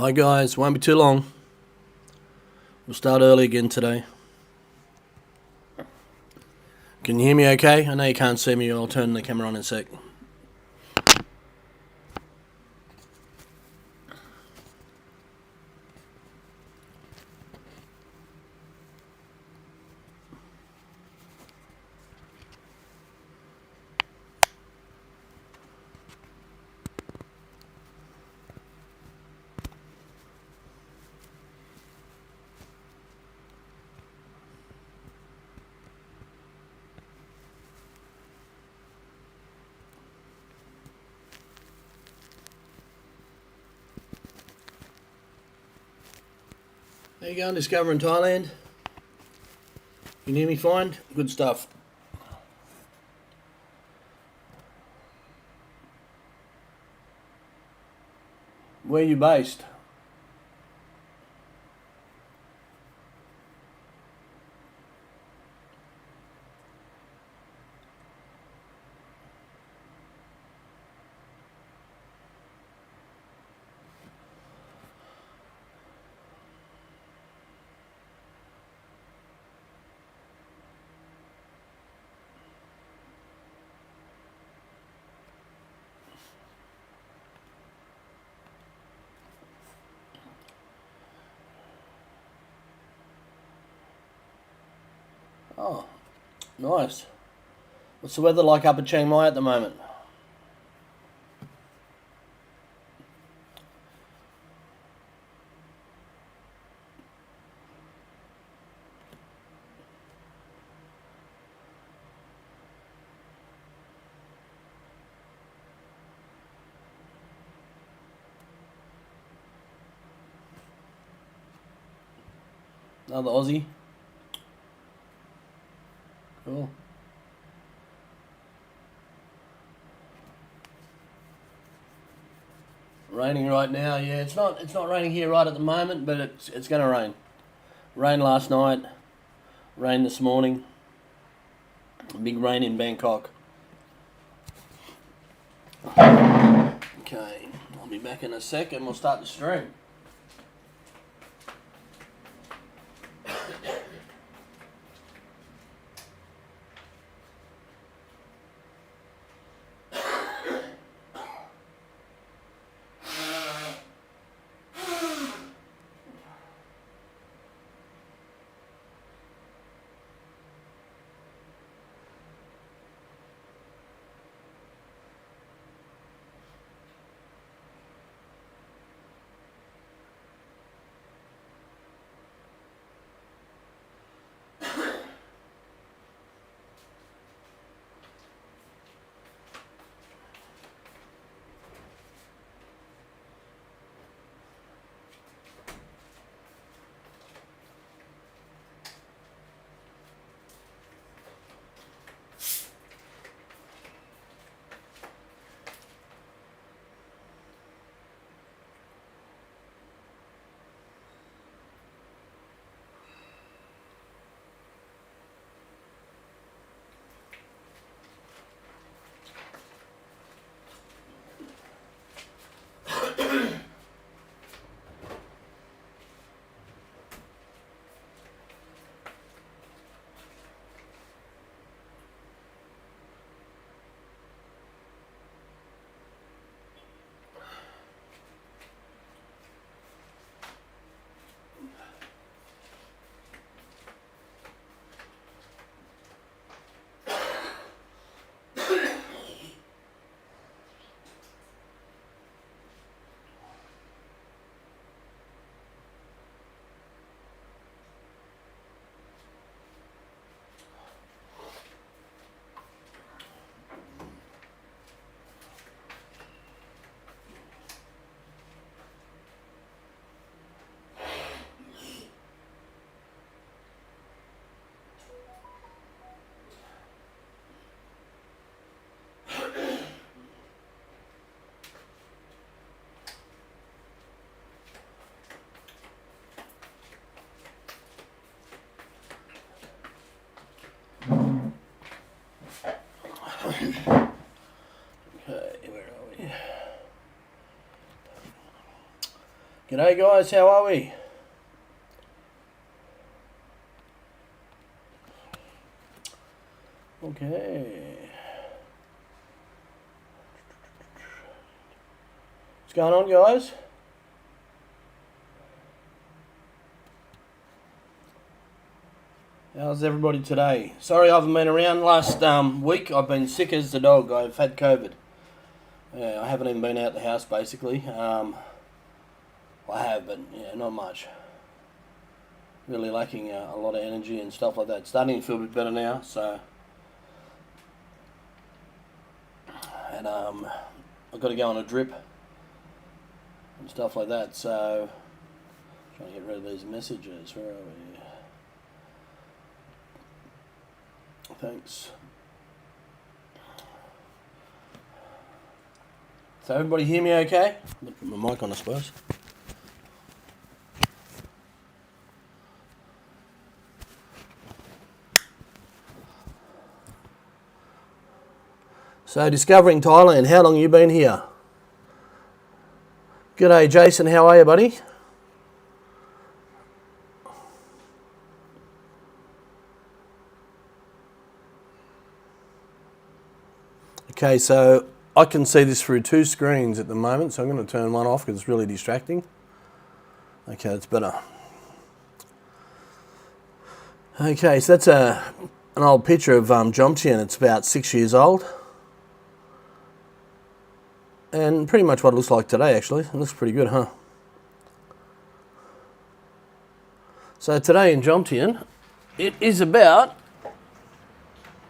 Hi guys, won't be too long. We'll start early again today. Can you hear me okay? I know you can't see me, I'll turn the camera on in a sec. How you going, discovering Thailand? Can you hear me fine? Good stuff. Where are you based? Oh, nice. What's the weather like up at Chiang Mai at the moment? Another Aussie. Cool. Raining right now, yeah. It's not raining here right at the moment, but it's gonna rain. Rain last night, rain this morning. Big rain in Bangkok. Okay, I'll be back in a sec and we'll start the stream. Okay, where are we? G'day guys, how are we? Okay. What's going on, guys? How's everybody today? Sorry I haven't been around last week. I've been sick as the dog. I've had COVID. Yeah, I haven't even been out the house basically. I have, but yeah, not much. Really lacking a lot of energy and stuff like that. Starting to feel a bit better now, so. And I've got to go on a drip and stuff like that, so. Trying to get rid of these messages. Where are we? Thanks. So everybody hear me okay? Put my mic on, I suppose. So discovering Thailand, how long have you been here? G'day Jason, how are you, buddy? Okay, so I can see this through two screens at the moment, so I'm going to turn one off because it's really distracting. Okay, that's better. Okay, so that's an old picture of Jomtien. It's about 6 years old. And pretty much what it looks like today, actually. It looks pretty good, huh? So today in Jomtien, it is about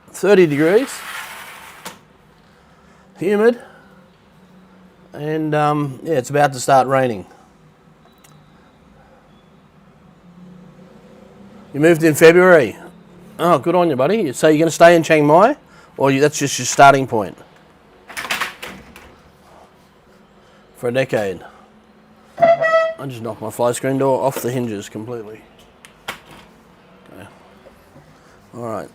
30 degrees. Humid, and yeah, it's about to start raining. You moved in February. Oh, good on you, buddy. So you're going to stay in Chiang Mai, or that's just your starting point for a decade? I just knocked my fly screen door off the hinges completely. Okay. All right.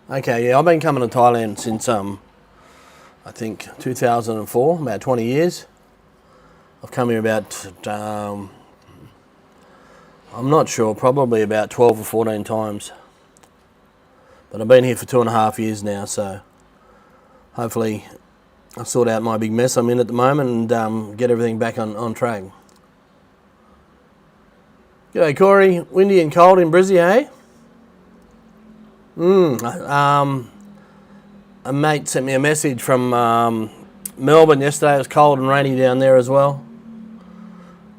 Okay, yeah, I've been coming to Thailand since, I think, 2004, about 20 years. I've come here about, I'm not sure, probably about 12 or 14 times. But I've been here for 2.5 years now, so hopefully I'll sort out my big mess I'm in at the moment and get everything back on track. G'day, Corey. Windy and cold in Brizzy, eh? A mate sent me a message from Melbourne yesterday. It was cold and rainy down there as well.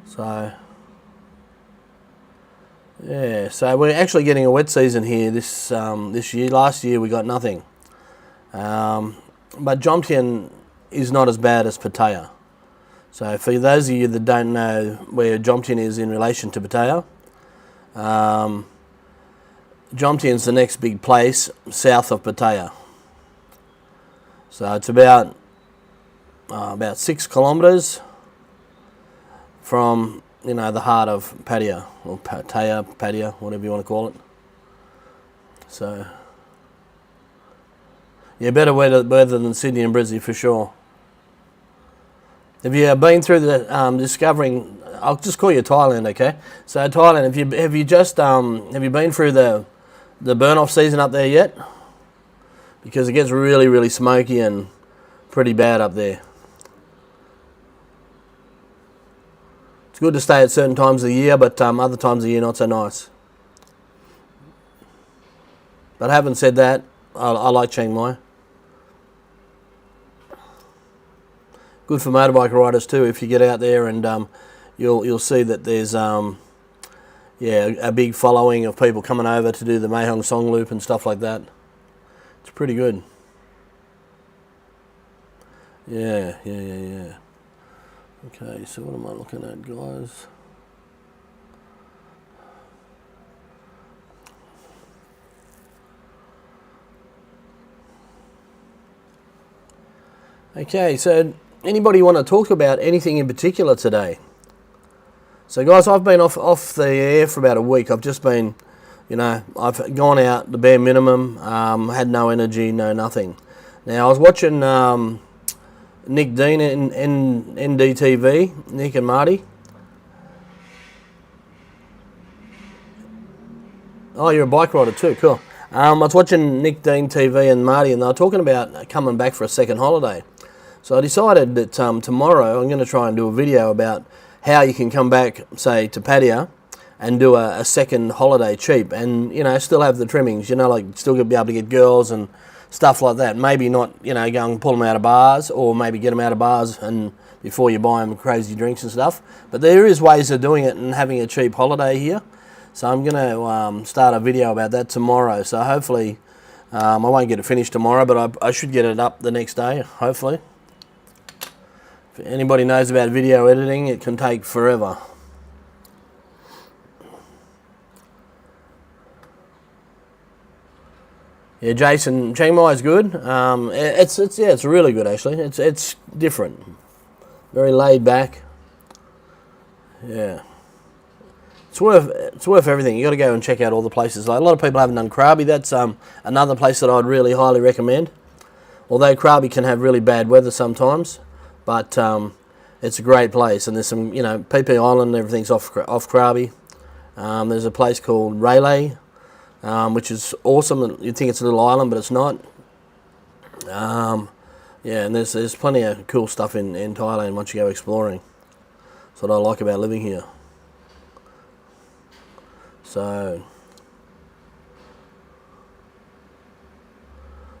So, yeah. So we're actually getting a wet season here this year. Last year we got nothing. But Jomtien is not as bad as Pattaya. So for those of you that don't know where Jomtien is in relation to Pattaya, Jomtien's the next big place south of Pattaya. So it's about 6 kilometres from, you know, the heart of Pattaya, or Pattaya, whatever you want to call it. So, yeah, better weather than Sydney and Brisbane for sure. Have you been through the discovering? I'll just call you Thailand, okay? So Thailand, have you been through the burn off season up there yet? Because it gets really, really smoky and pretty bad up there. It's good to stay at certain times of the year, but other times of the year not so nice. But having said that, I like Chiang Mai. Good for motorbike riders too. If you get out there, and you'll see that there's a big following of people coming over to do the Mae Hong Song Loop and stuff like that. It's pretty good. Yeah. Okay, so what am I looking at, guys? Okay, so anybody want to talk about anything in particular today? So guys, I've been off the air for about a week. I've just been, I've gone out the bare minimum, had no energy, no nothing. Now I was watching, Nick Dean in NDTV, Nick and Marty. Oh, you're a bike rider too, cool. I was watching Nick Dean TV and Marty, and they were talking about coming back for a second holiday. So I decided that tomorrow I'm going to try and do a video about how you can come back, say, to Pattaya and do a second holiday cheap, and still have the trimmings, like still be able to get girls and stuff like that. Maybe not, go and pull them out of bars, or maybe get them out of bars and before you buy them crazy drinks and stuff. But there is ways of doing it and having a cheap holiday here. So I'm going to start a video about that tomorrow. So hopefully, I won't get it finished tomorrow, but I should get it up the next day, hopefully. If anybody knows about video editing, it can take forever. Yeah, Jason, Chiang Mai is good. It's really good actually. It's different, very laid back. Yeah, it's worth everything. You got to go and check out all the places. Like, a lot of people haven't done Krabi. That's another place that I'd really highly recommend. Although Krabi can have really bad weather sometimes, but it's a great place. And there's some, PP Island and everything's off Krabi. There's a place called Railay, which is awesome. You'd think it's a little island, but it's not. Yeah, and there's plenty of cool stuff in Thailand once you go exploring. That's what I like about living here. So,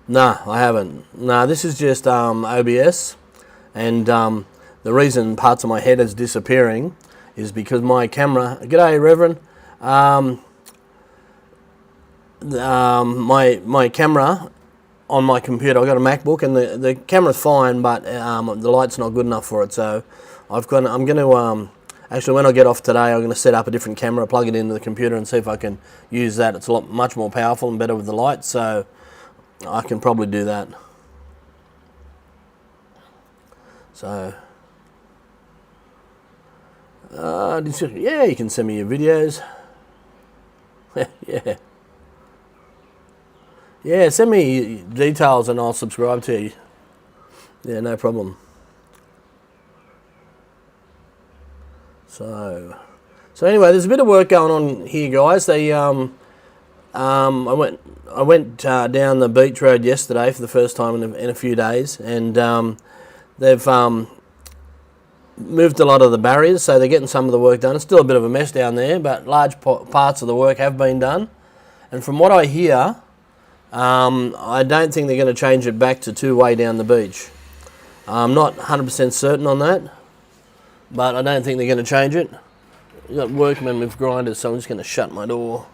nah, I haven't. Nah, this is just OBS, and the reason parts of my head is disappearing is because my camera. G'day, Reverend. My camera on my computer, I've got a MacBook, and the camera's fine, but the light's not good enough for it. So I'm going to actually, when I get off today, I'm going to set up a different camera, plug it into the computer, and see if I can use that. It's much more powerful and better with the light, so I can probably do that. So yeah, you can send me your videos. Yeah. Yeah, send me details and I'll subscribe to you. Yeah, no problem. So anyway, there's a bit of work going on here, guys. They I went down the beach road yesterday for the first time in a few days, and they've moved a lot of the barriers, so they're getting some of the work done. It's still a bit of a mess down there, but large parts of the work have been done. And from what I hear, I don't think they're going to change it back to two-way down the beach. I'm not 100% certain on that, but I don't think they're going to change it. You've got workmen with grinders, so I'm just going to shut my door.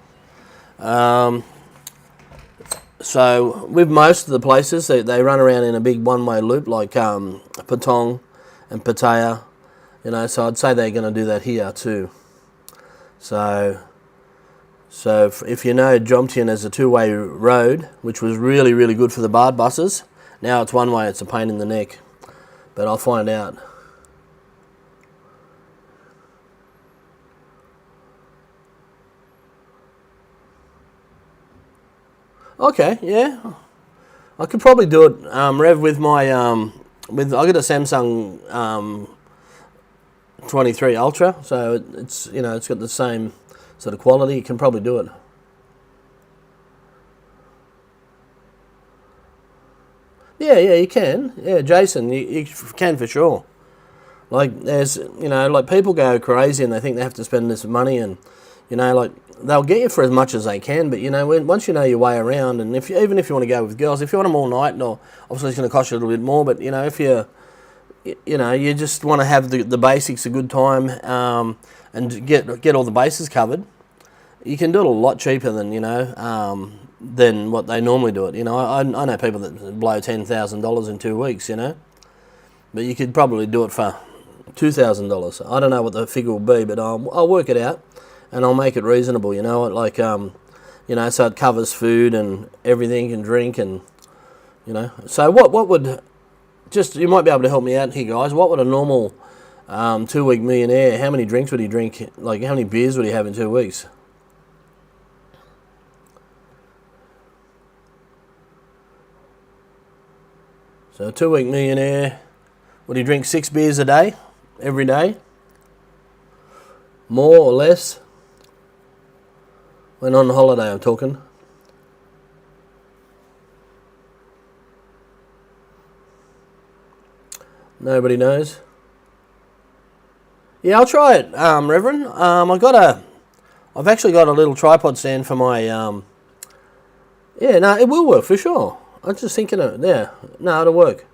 So with most of the places, they run around in a big one-way loop, like Patong and Pattaya, so I'd say they're going to do that here too. So if you know, Jomtien has a two-way road, which was really, really good for the BARD buses. Now it's one way, it's a pain in the neck. But I'll find out. Okay, yeah. I could probably do it, Rev, with my, I got a Samsung 23 Ultra, so it's, it's got the same sort of quality. You can probably do it. Yeah, you can. Yeah, Jason, you can for sure. Like, there's, like, people go crazy and they think they have to spend this money, and, like, they'll get you for as much as they can, but, once you know your way around, and even if you want to go with girls, if you want them all night, obviously it's going to cost you a little bit more, but, if you just want to have the basics, a good time, and get all the bases covered, you can do it a lot cheaper than what they normally do it. I know people that blow $10,000 in 2 weeks, but you could probably do it for $2,000. I don't know what the figure will be, but I'll work it out and I'll make it reasonable. Like so it covers food and everything and drink, and So what would you might be able to help me out here, guys? What would a normal 2-week millionaire? How many drinks would he drink? Like, how many beers would he have in 2 weeks? So a 2-week millionaire, What do you drink? 6 beers a day? Every day? More or less? When on holiday, I'm talking. Nobody knows. Yeah, I'll try it, Reverend. I've actually got a little tripod stand for my. Yeah, no, it will work for sure. I'm just thinking of it. Yeah, no, it'll work.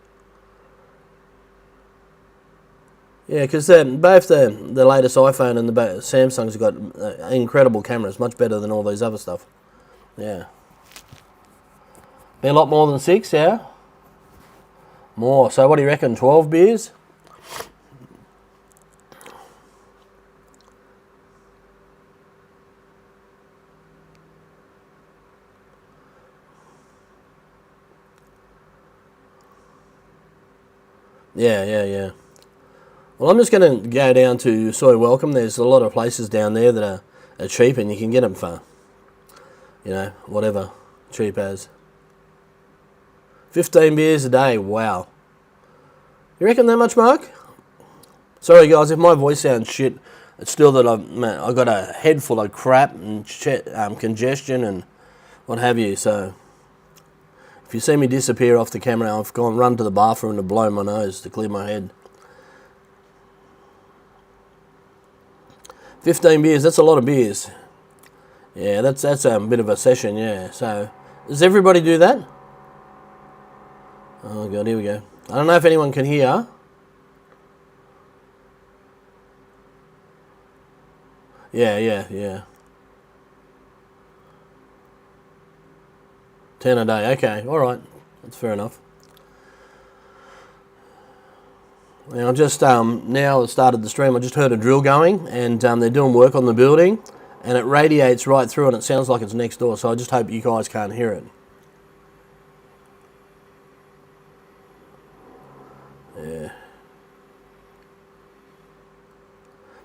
Yeah, because both the latest iPhone and the Samsung's got incredible cameras, much better than all these other stuff. Yeah. Be a lot more than 6, yeah? More. So what do you reckon, 12 beers? Yeah. Well, I'm just going to go down to Soy Welcome. There's a lot of places down there that are cheap and you can get them for, whatever, cheap as. 15 beers a day, wow. You reckon that much, Mark? Sorry guys, if my voice sounds shit, it's still that I've got a head full of crap and congestion and what have you, so if you see me disappear off the camera, I've run to the bathroom to blow my nose to clear my head. 15 beers, that's a lot of beers. Yeah, that's a bit of a session, yeah. So, does everybody do that? Oh God, here we go. I don't know if anyone can hear. Yeah. 10 a day, okay, alright. That's fair enough. Now, I just now started the stream. I just heard a drill going, and they're doing work on the building, and it radiates right through, and it sounds like it's next door. So I just hope you guys can't hear it.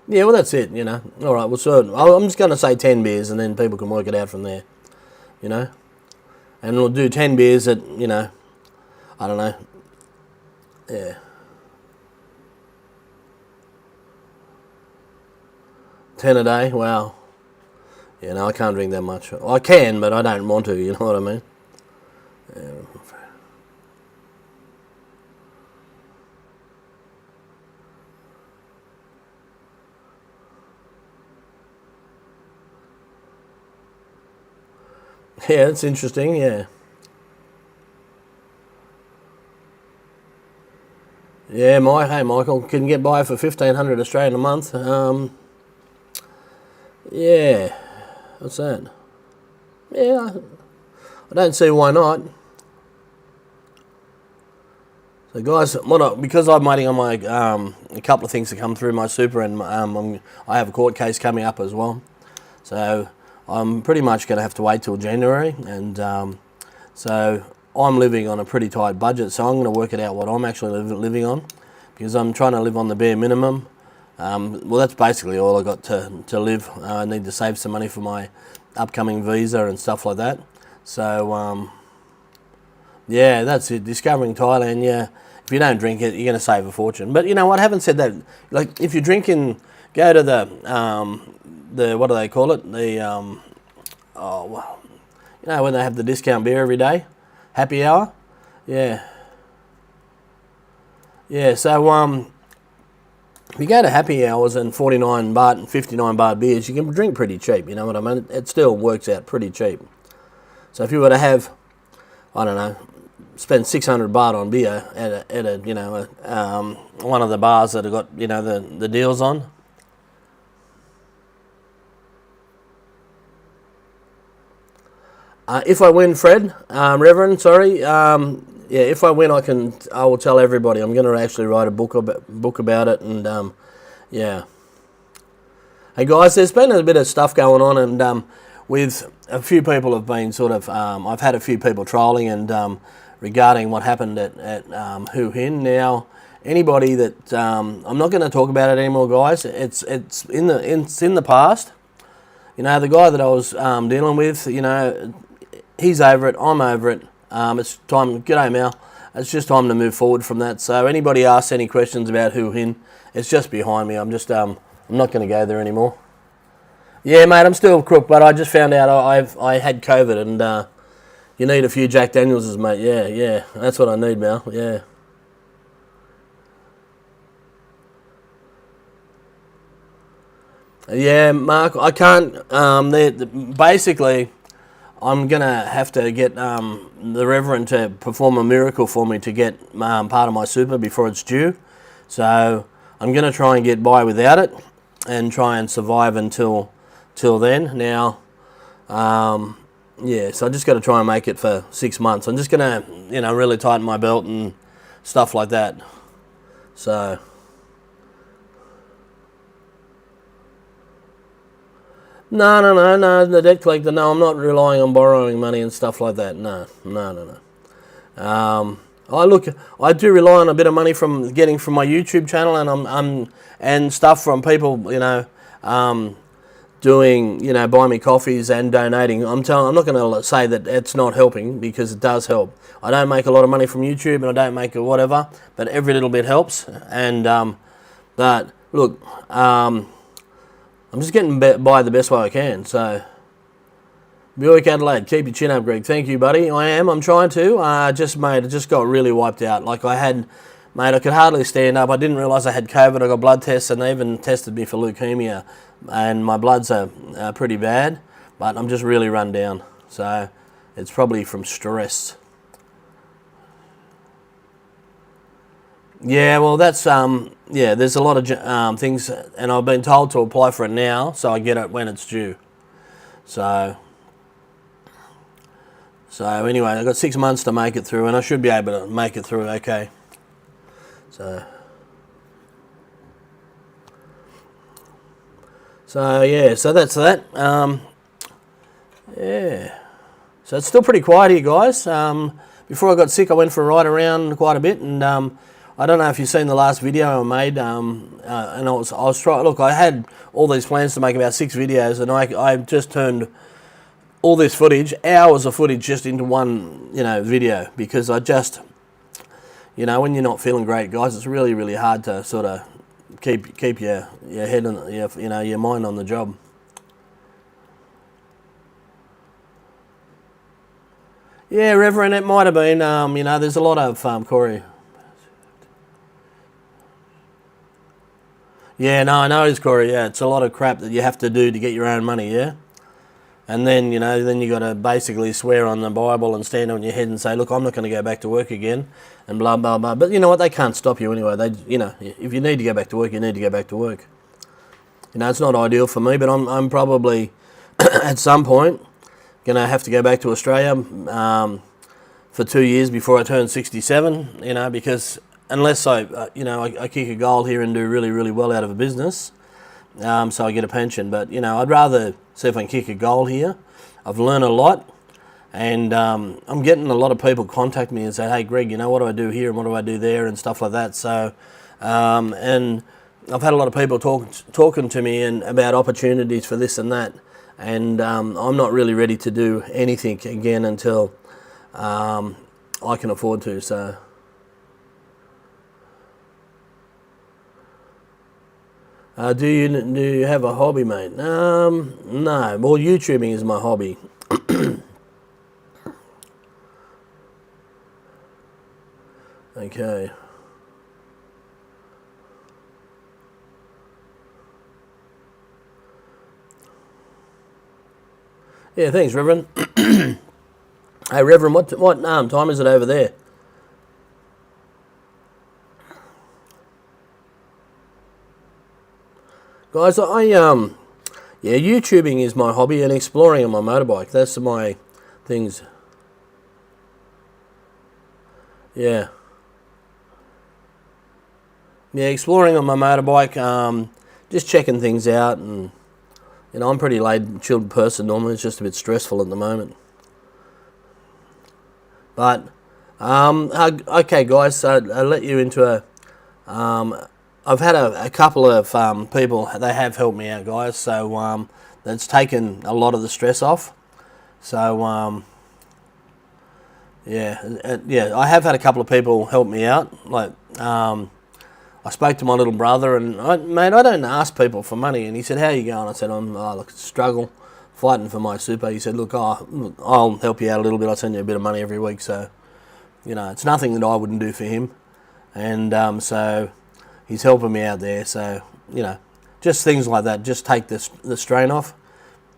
Yeah, well, that's it. All right. Well, so I'm just going to say 10 beers, and then people can work it out from there. And we'll do 10 beers at I don't know. Yeah. 10 a day? Wow. Yeah, no, I can't drink that much. I can, but I don't want to, you know what I mean? Yeah, it's interesting, yeah. Yeah, hey Michael, can get by for 1,500 Australian a month. Yeah, what's that? Yeah, I don't see why not. So guys, because I'm waiting on my a couple of things to come through my super, and I have a court case coming up as well. So I'm pretty much going to have to wait till January, and so I'm living on a pretty tight budget. So I'm going to work it out what I'm actually living on, because I'm trying to live on the bare minimum. Well, that's basically all I got to live. I need to save some money for my upcoming visa and stuff like that. So, yeah, that's it. Discovering Thailand, yeah. If you don't drink it, you're going to save a fortune. But you know what? Having said that, like if you're drinking, go to the what do they call it? The when they have the discount beer every day, happy hour. Yeah. So if you go to happy hours and 49 baht and 59 baht beers, you can drink pretty cheap, you know what I mean? It still works out pretty cheap. So if you were to have, I don't know, spend 600 baht on beer at a one of the bars that have got, the deals on. If I win, Fred, Reverend, sorry, yeah, if I win, I will tell everybody. I'm going to actually write a book about it, and yeah. Hey guys, there's been a bit of stuff going on, and with a few people have been sort of, I've had a few people trolling and regarding what happened at Hoo Hin. Now, anybody that I'm not going to talk about it anymore, guys. It's in the past. The guy that I was dealing with, he's over it. I'm over it. It's time. G'day, Mal. it's just time to move forward from that. So anybody asks any questions about Hoo Hin, it's just behind me. I'm just I'm not going to go there anymore. Yeah, mate, I'm still crook, but I just found out I had COVID, and you need a few Jack Danielses, mate. Yeah, that's what I need, Mel. Yeah. Yeah, Mark, I can't. Basically, I'm gonna have to get the Reverend to perform a miracle for me to get part of my super before it's due. So I'm gonna try and get by without it, and try and survive until then. Now, yeah, so I just got to try and make it for 6 months. I'm just gonna, really tighten my belt and stuff like that. So. No, the debt collector, no, I'm not relying on borrowing money and stuff like that. No. I do rely on a bit of money from getting from my YouTube channel, and and stuff from people, doing, buy me coffees and donating. I'm not going to say that it's not helping, because it does help. I don't make a lot of money from YouTube, and I don't make whatever, but every little bit helps. And but look, I'm just getting by the best way I can. So, Buick Adelaide, keep your chin up, Greg. Thank you, buddy. I am. I'm trying to. I just got really wiped out. Like I could hardly stand up. I didn't realise I had COVID. I got blood tests, and they even tested me for leukemia, and my bloods are pretty bad. But I'm just really run down. So, it's probably from stress. Yeah, well, that's there's a lot of things, and I've been told to apply for it now, so I get it when it's due. So anyway, I've got 6 months to make it through, and I should be able to make it through okay. So yeah, so that's that. Yeah, so it's still pretty quiet here, guys. Before I got sick, I went for a ride around quite a bit, and I don't know if you've seen the last video I made, and I was trying. Look, I had all these plans to make about 6 videos, and I just turned all this footage, hours of footage, just into one video, because I just when you're not feeling great, guys, it's really, really hard to sort of keep your head and your mind on the job. Yeah, Reverend, it might have been. There's a lot of Corey. Yeah, no, I know it's Corey. Yeah, it's a lot of crap that you have to do to get your own money. Yeah, and then then you got to basically swear on the Bible and stand on your head and say, "Look, I'm not going to go back to work again," and blah blah blah. But you know what? They can't stop you anyway. If you need to go back to work, you need to go back to work. It's not ideal for me, but I'm probably at some point going to have to go back to Australia for 2 years before I turn 67. Because unless I kick a goal here and do really, really well out of a business, so I get a pension. But I'd rather see if I can kick a goal here. I've learned a lot, and I'm getting a lot of people contact me and say, "Hey, Greg, what do I do here and what do I do there and stuff like that." So, and I've had a lot of people talking to me and about opportunities for this and that, and I'm not really ready to do anything again until I can afford to. So. Do you have a hobby, mate? No. Well, YouTubing is my hobby. Okay. Yeah, thanks, Reverend. Hey, Reverend, what time is it over there? Guys, YouTubing is my hobby, and exploring on my motorbike. That's my things. Yeah. Yeah, exploring on my motorbike, just checking things out, and I'm a pretty chilled person normally. It's just a bit stressful at the moment. But okay, guys, so I'll let you into a. I've had a couple of people. They have helped me out, guys. So that's taken a lot of the stress off. So Yeah. I have had a couple of people help me out. Like, I spoke to my little brother, and mate, I don't ask people for money. And he said, "How you going?" I said, look, struggle fighting for my super." He said, "Look, I'll help you out a little bit. I'll send you a bit of money every week." So, it's nothing that I wouldn't do for him, and so he's helping me out there. So, just things like that. Just take the strain off,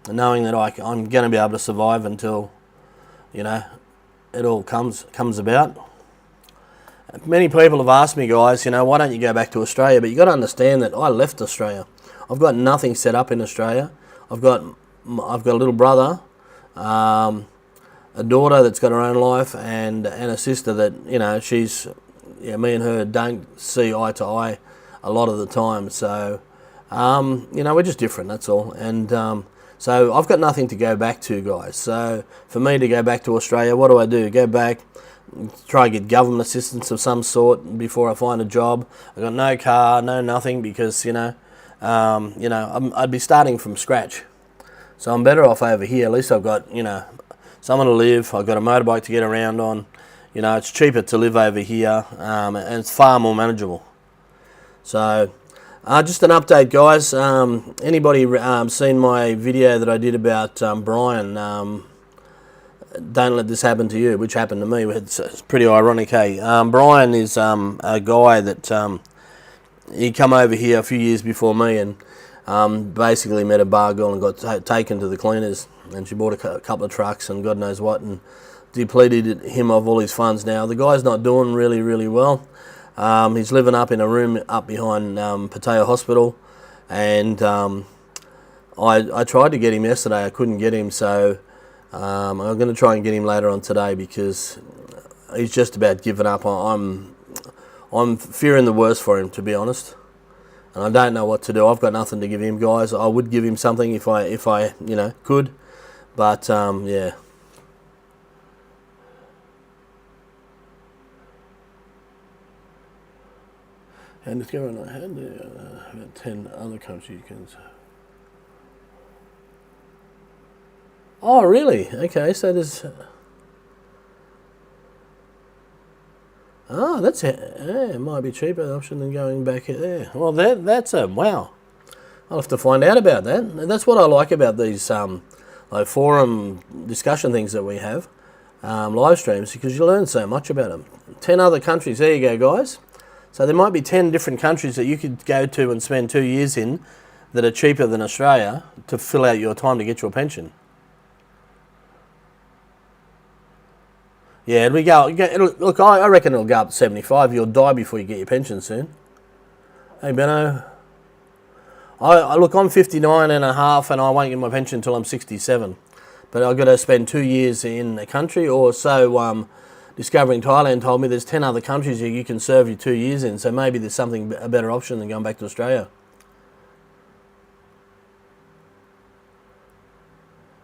and knowing that I'm going to be able to survive until, it all comes about. Many people have asked me, guys, why don't you go back to Australia? But you got to understand that I left Australia. I've got nothing set up in Australia. I've got a little brother, a daughter that's got her own life, and a sister that she's me and her don't see eye to eye a lot of the time. So we're just different. That's all. And so I've got nothing to go back to, guys. So for me to go back to Australia, what do? Go back, try and get government assistance of some sort before I find a job. I've got no car, no nothing, because I'd be starting from scratch. So I'm better off over here. At least I've got somewhere to live. I've got a motorbike to get around on. It's cheaper to live over here, and it's far more manageable. So just an update, guys. Anybody seen my video that I did about Brian? Don't let this happen to you, which happened to me. It's pretty ironic, hey? Brian is a guy that he come over here a few years before me, and basically met a bar girl and got taken to the cleaners, and she bought a couple of trucks and God knows what, and depleted him of all his funds. Now the guy's not doing really, really well. He's living up in a room up behind Pattaya Hospital, and I tried to get him yesterday. I couldn't get him, so I'm going to try and get him later on today, because he's just about given up. I'm fearing the worst for him, to be honest, and I don't know what to do. I've got nothing to give him, guys. I would give him something if I could, but yeah. And it's going on ahead. About 10 other countries you can. Oh, really? Okay, so there's. That's it might be cheaper option than going back there. Well, that's a wow. I'll have to find out about that. And that's what I like about these like forum discussion things that we have, live streams, because you learn so much about them. 10 other countries. There you go, guys. So there might be 10 different countries that you could go to and spend 2 years in that are cheaper than Australia to fill out your time to get your pension. Yeah, look, I reckon it'll go up to 75. You'll die before you get your pension soon. Hey, Benno. Look, I'm 59 and a half, and I won't get my pension until I'm 67. But I've got to spend 2 years in a country, or so Discovering Thailand told me there's 10 other countries you can serve your 2 years in, so maybe there's a better option than going back to Australia.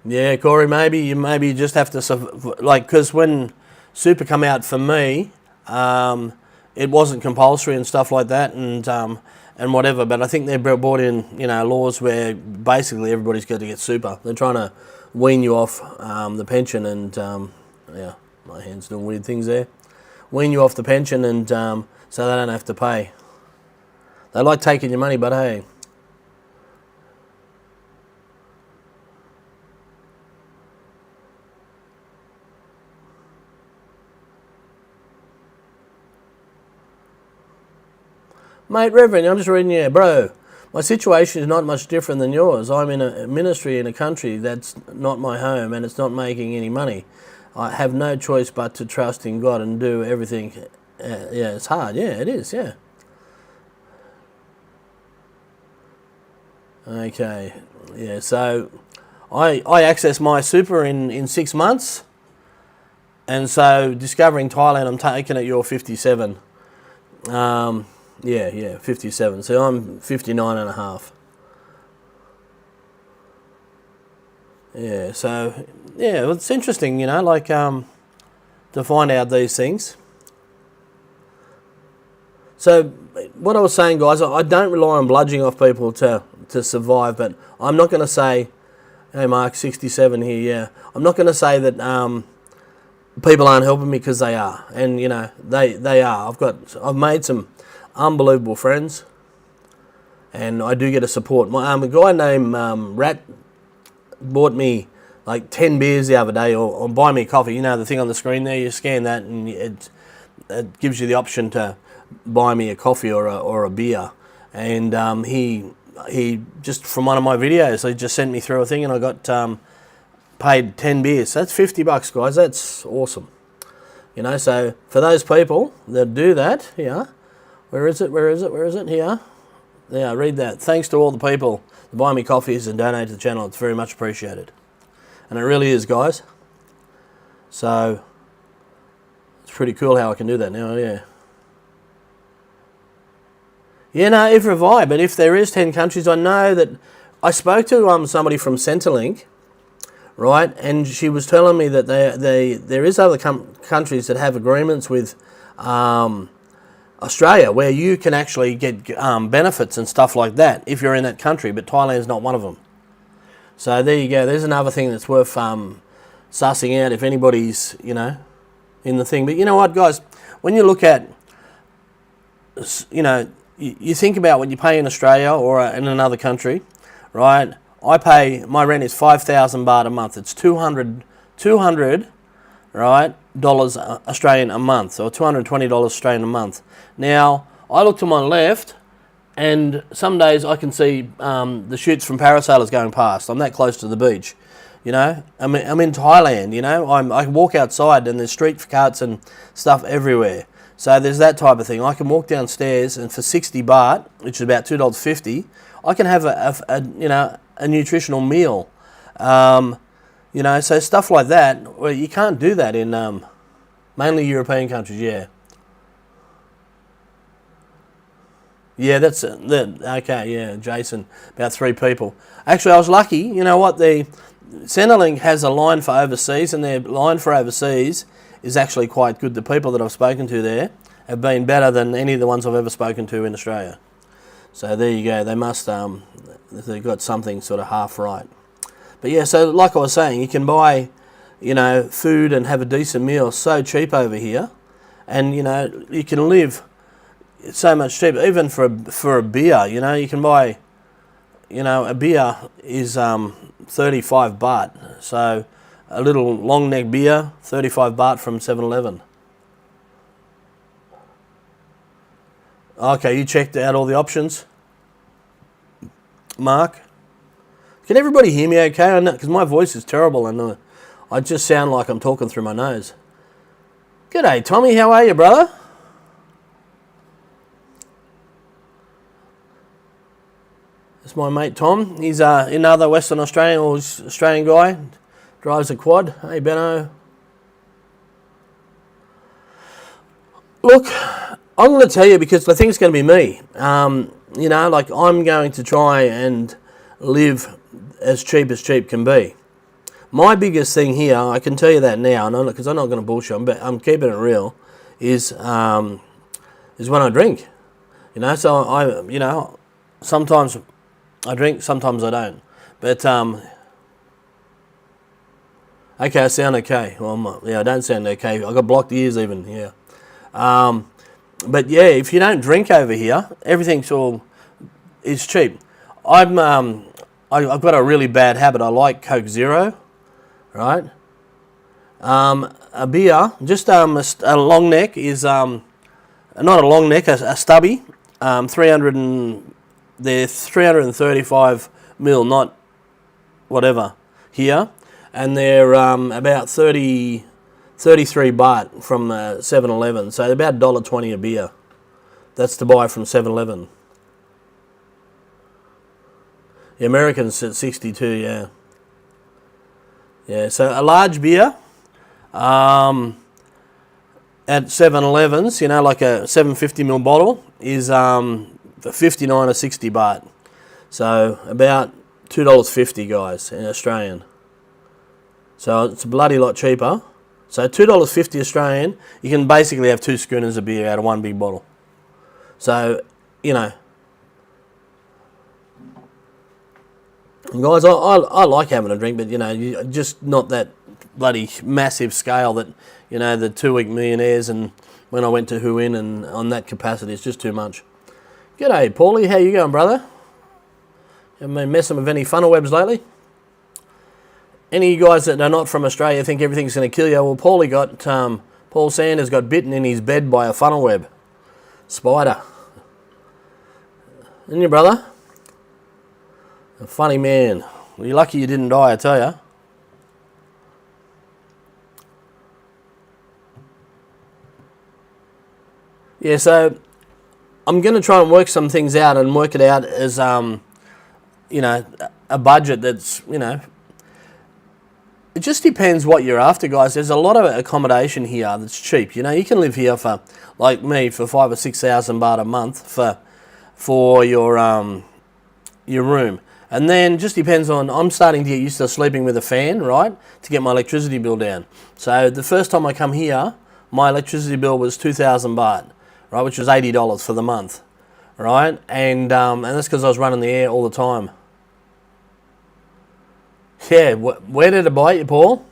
Yeah, Corey, maybe you just have to, because when super come out for me, it wasn't compulsory and stuff like that, and whatever. But I think they brought in laws where basically everybody's got to get super. They're trying to wean you off the pension, and yeah, my hand's doing weird things there. Wean you off the pension, and so they don't have to pay. They like taking your money, but hey. Mate, Reverend, I'm just reading you, bro. My situation is not much different than yours. I'm in a ministry in a country that's not my home, and it's not making any money. I have no choice but to trust in God and do everything. Yeah, it's hard. Yeah, it is, yeah. Okay, yeah, so I access my super in 6 months, and so Discovering Thailand, I'm taking it you're 57. Yeah, 57. So I'm 59 and a half. Yeah, so, yeah, it's interesting, to find out these things. So, what I was saying, guys, I don't rely on bludging off people to survive, but I'm not going to say, hey, Mark, 67 here, yeah. I'm not going to say that people aren't helping me because they are, and you know they are. I've made some unbelievable friends, and I do get a support. A guy named Rat bought me like 10 beers the other day, or buy me a coffee. You know the thing on the screen there. You scan that, and it gives you the option to buy me a coffee or a beer. And he just from one of my videos, he just sent me through a thing, and I got paid 10 beers. So that's $50, guys. That's awesome. You know, so for those people that do that, yeah, where is it? Here. Yeah, read that. Thanks to all the people that buy me coffees and donate to the channel. It's very much appreciated. And it really is, guys. So it's pretty cool how I can do that now, yeah. Yeah, no, if I, but if there is 10 countries, I know that I spoke to somebody from Centrelink, right, and she was telling me that there is other countries that have agreements with Australia where you can actually get benefits and stuff like that if you're in that country, but Thailand's not one of them. So there you go. There's another thing that's worth sussing out if anybody's, you know, in the thing. But you know what, guys, when you look at, you know, you think about what you pay in Australia or in another country, right? My rent is 5,000 baht a month. It's 200, right, dollars Australian a month, or $220 Australian a month. Now, I look to my left, and some days I can see the chutes from parasailers going past. I'm that close to the beach, you know. I'm in Thailand, you know. I can walk outside, and there's street carts and stuff everywhere. So there's that type of thing. I can walk downstairs, and for 60 baht, which is about $2.50, I can have a nutritional meal. You know, so stuff like that. Well, you can't do that in mainly European countries. Yeah. Yeah, that's okay. Yeah, Jason, about 3 people. Actually, I was lucky. You know what? The Centrelink has a line for overseas, and their line for overseas is actually quite good. The people that I've spoken to there have been better than any of the ones I've ever spoken to in Australia. So there you go. They must they've got something sort of half right. But yeah, so like I was saying, you can buy, you know, food and have a decent meal so cheap over here, and you know you can live so much cheaper. Even for a beer, you know, you can buy, you know, a beer is 35 baht. So a little long neck beer, 35 baht from 7-Eleven. Okay, you checked out all the options, Mark? Can everybody hear me okay? I know, because my voice is terrible, and I just sound like I'm talking through my nose. G'day, Tommy. How are you, brother? It's my mate Tom. He's another Western Australian, or Australian guy. Drives a quad. Hey, Benno. Look, I'm going to tell you, because I think it's going to be me. You know, like, I'm going to try and live as cheap can be. My biggest thing here, I can tell you that now, because I'm not going to bullshit, but I'm keeping it real, is when I drink. You know, so you know, sometimes I drink, sometimes I don't. But okay, I sound okay. Well, I don't sound okay. I got blocked ears even. Yeah. But yeah, if you don't drink over here, everything's is cheap. I've got a really bad habit. I like Coke Zero, right? A beer, just a long neck is not a long neck, a stubby. 335 mil, not whatever here, and they're about 33 baht from 7-Eleven, so about $1.20 a beer. That's to buy from 7-Eleven. The Americans at 62, yeah. Yeah, so a large beer at 7-Elevens, you know, like a 750ml bottle, is 59 or 60 baht. So about $2.50, guys, in Australian. So it's a bloody lot cheaper. So $2.50 Australian, you can basically have 2 schooners of beer out of one big bottle. So, you know, guys, I like having a drink, but you know, just not that bloody massive scale that, you know, the 2-week millionaires, and when I went to Huin and on that capacity, it's just too much. G'day, Paulie. How you going, brother? Haven't been messing with any funnel webs lately? Any of you guys that are not from Australia think everything's going to kill you? Well, Paul Sanders got bitten in his bed by a funnel web. Spider. Isn't you, brother? A funny man. Well, you're lucky you didn't die, I tell you. Yeah, so I'm going to try and work some things out and work it out as, you know, a budget that's, you know, it just depends what you're after, guys. There's a lot of accommodation here that's cheap. You know, you can live here for, like me, for 5,000 or 6,000 baht a month for your room. And then just depends on, I'm starting to get used to sleeping with a fan, right, to get my electricity bill down. So the first time I come here, my electricity bill was 2,000 baht, right, which was $80 for the month, right? And that's because I was running the air all the time. Yeah, where did it bite you, Paul?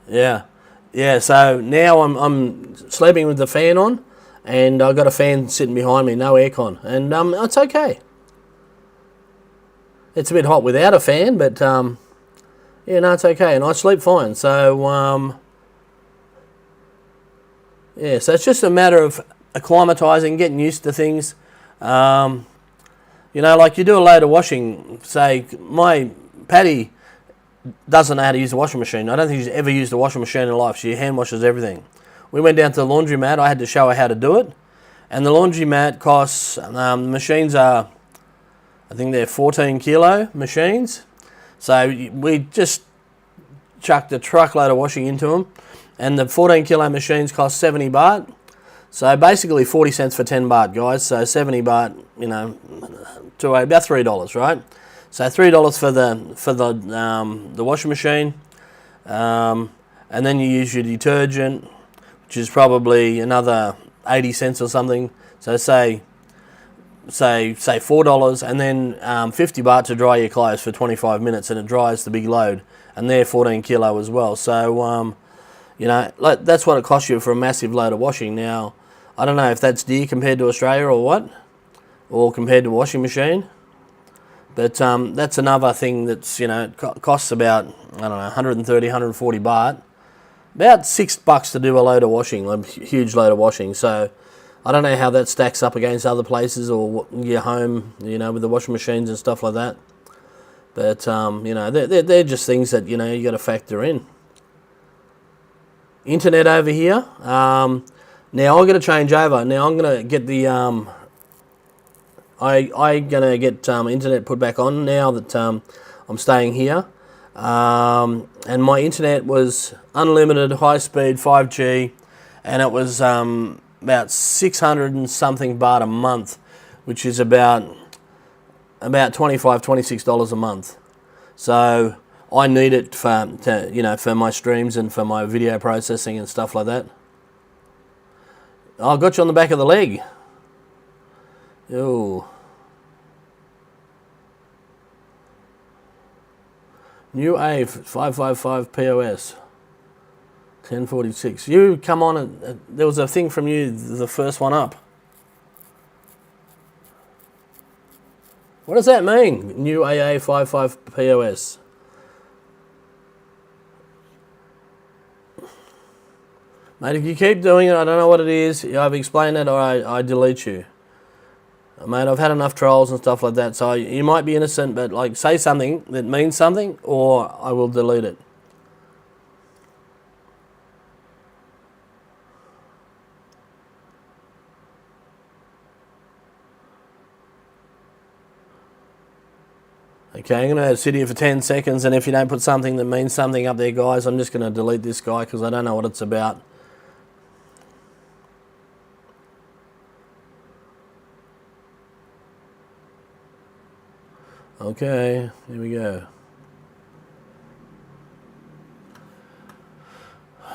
Yeah, yeah. So now I'm sleeping with the fan on, and I've got a fan sitting behind me, no aircon, and it's okay. It's a bit hot without a fan, but yeah, no, it's okay, and I sleep fine. So yeah, so it's just a matter of acclimatising, getting used to things. You know, like you do a load of washing. Say, my Patty doesn't know how to use a washing machine. I don't think she's ever used a washing machine in her life. She hand washes everything. We went down to the laundromat. I had to show her how to do it. And the laundromat costs, the machines are, I think they're 14 kilo machines. So we just chucked a truckload of washing into them. And the 14 kilo machines cost 70 baht. So basically 40 cents for 10 baht, guys. So 70 baht, you know, to about $3, right? So $3 for the washing machine, and then you use your detergent, which is probably another 80 cents or something. So say $4, and then 50 baht to dry your clothes for 25 minutes, and it dries the big load, and they're 14 kilo as well. So you know, that's what it costs you for a massive load of washing. Now, I don't know if that's dear compared to Australia or what, or compared to a washing machine. But that's another thing that's, you know, costs about, I don't know, 130, 140 baht. About $6 to do a load of washing, a huge load of washing. So I don't know how that stacks up against other places or your home, you know, with the washing machines and stuff like that. But, you know, they're just things that, you know, you got to factor in. Internet over here. Now I'm going to change over. Now I'm going to get the... I'm gonna get internet put back on now that I'm staying here, and my internet was unlimited, high speed, 5G, and it was about 600 and something baht a month, which is about $25, $26 a month. So I need it for my streams and for my video processing and stuff like that. Oh, I got you on the back of the leg. Oh. New A 555 POS 1046. You come on, there was a thing from you, the first one up. What does that mean? New AA 55 POS. Mate, if you keep doing it, I don't know what it is. I've explained it or I delete you. Mate, I've had enough trolls and stuff like that, so you might be innocent, but like say something that means something, or I will delete it. Okay, I'm going to sit here for 10 seconds, and if you don't put something that means something up there, guys, I'm just going to delete this guy because I don't know what it's about. Okay, here we go.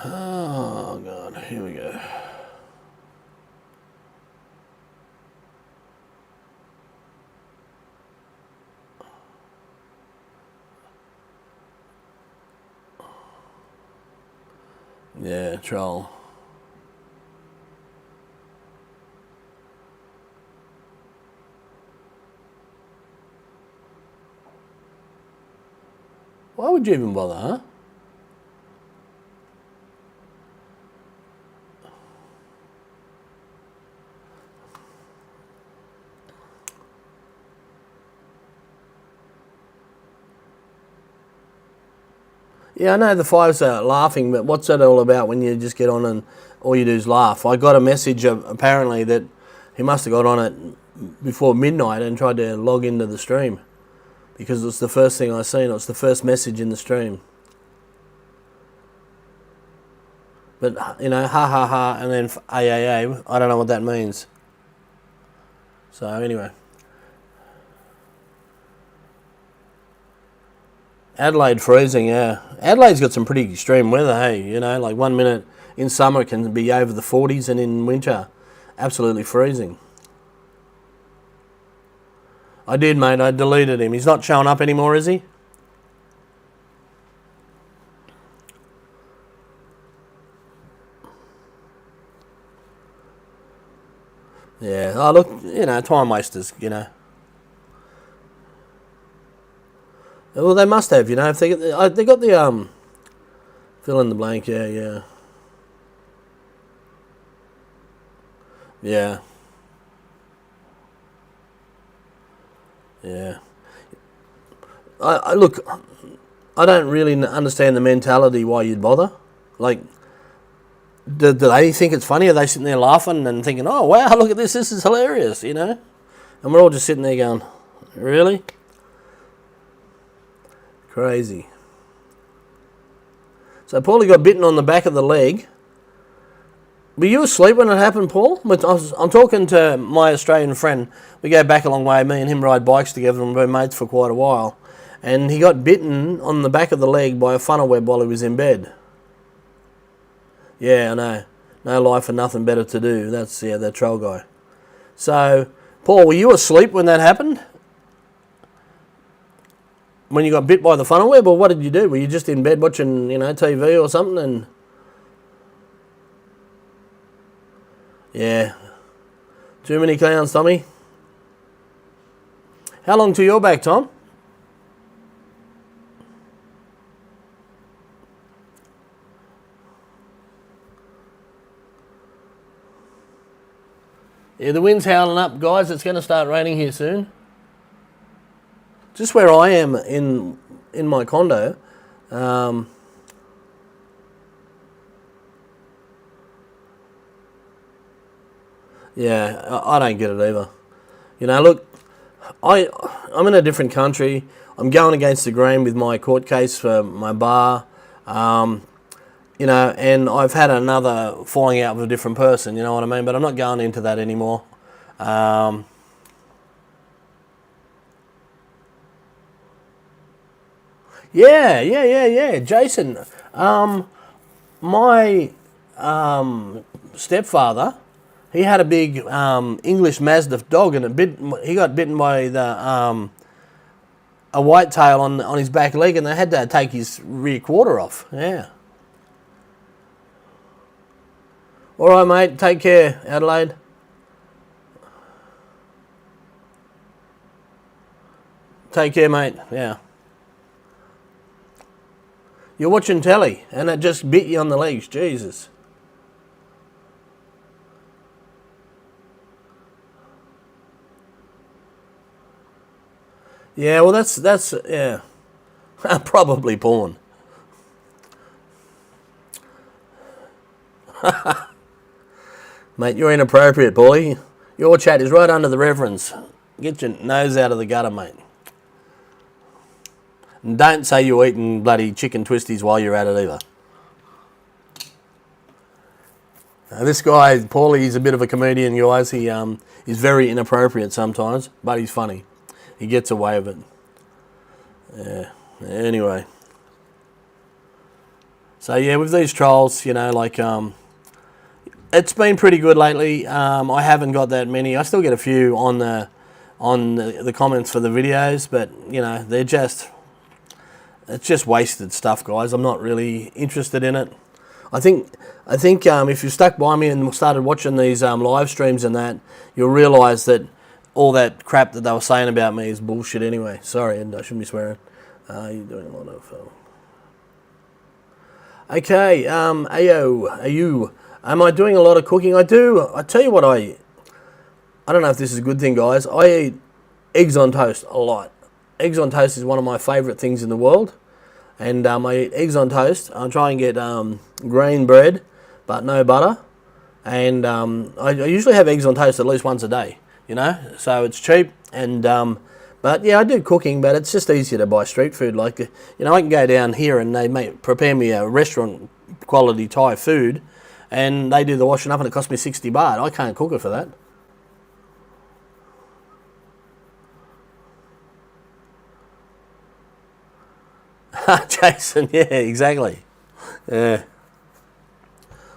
Oh, God, here we go. I Yeah, troll. Why would you even bother, huh? Yeah, I know the fives are laughing, but what's that all about when you just get on and all you do is laugh? I got a message apparently that he must have got on it before midnight and tried to log into the stream because it was the first thing I seen. It was the first message in the stream. But, you know, ha ha ha, and then AAA, I don't know what that means. So, anyway. Adelaide freezing, yeah. Adelaide's got some pretty extreme weather, hey. You know, like 1 minute in summer it can be over the 40s and in winter, absolutely freezing. I did, mate. I deleted him. He's not showing up anymore, is he? Yeah. Oh, look, you know, time wasters, you know. Well, they must have, you know. If they got the fill in the blank, yeah. Yeah. Yeah. I look, I don't really understand the mentality why you'd bother. Like, do they think it's funny? Are they sitting there laughing and thinking, oh, wow, look at this is hilarious, you know? And we're all just sitting there going, really? Crazy. So Paulie got bitten on the back of the leg. Were you asleep when it happened, Paul? I'm talking to my Australian friend. We go back a long way. Me and him ride bikes together and we've been mates for quite a while. And he got bitten on the back of the leg by a funnel web while he was in bed. Yeah, I know. No life and nothing better to do. That's, that troll guy. So, Paul, were you asleep when that happened? When you got bit by the funnel web, or what did you do? Were you just in bed watching, TV or something? And yeah, too many clowns, Tommy. How long till you're back, Tom? Yeah, the wind's howling up, guys. It's going to start raining here soon. Just where I am in my condo, yeah, I don't get it either. Look, I'm in a different country. I'm going against the grain with my court case for my bar, and I've had another falling out with a different person, you know what I mean? But I'm not going into that anymore. Yeah. Jason, my stepfather, he had a big English Mastiff dog, and he got bitten by a whitetail on his back leg, and they had to take his rear quarter off. Yeah. All right, mate. Take care, Adelaide. Take care, mate. Yeah. You're watching telly, and it just bit you on the legs. Jesus. Yeah, well, that's yeah, probably porn. Mate, you're inappropriate, boy. Your chat is right under the reverends. Get your nose out of the gutter, mate. And don't say you're eating bloody chicken twisties while you're at it either. Now, this guy, Paulie, he's a bit of a comedian, guys. He is very inappropriate sometimes, but he's funny. He gets away with it. Yeah. Anyway. So yeah, with these trolls, it's been pretty good lately. I haven't got that many. I still get a few on the comments for the videos, but it's just wasted stuff, guys. I'm not really interested in it. I think if you stuck by me and started watching these live streams and that, you'll realise that all that crap that they were saying about me is bullshit anyway. Sorry, and I shouldn't be swearing. You're doing a lot of... Okay, Ayo, am I doing a lot of cooking? I do. I tell you what, I don't know if this is a good thing, guys. I eat eggs on toast a lot. Eggs on toast is one of my favourite things in the world. And I eat eggs on toast. I try and get grain bread, but no butter. And I usually have eggs on toast at least once a day, you know. So it's cheap. And but yeah, I do cooking, but it's just easier to buy street food. Like, you know, I can go down here and they prepare me a restaurant quality Thai food, and they do the washing up, and it costs me 60 baht. I can't cook it for that. Jason, yeah, exactly. Yeah.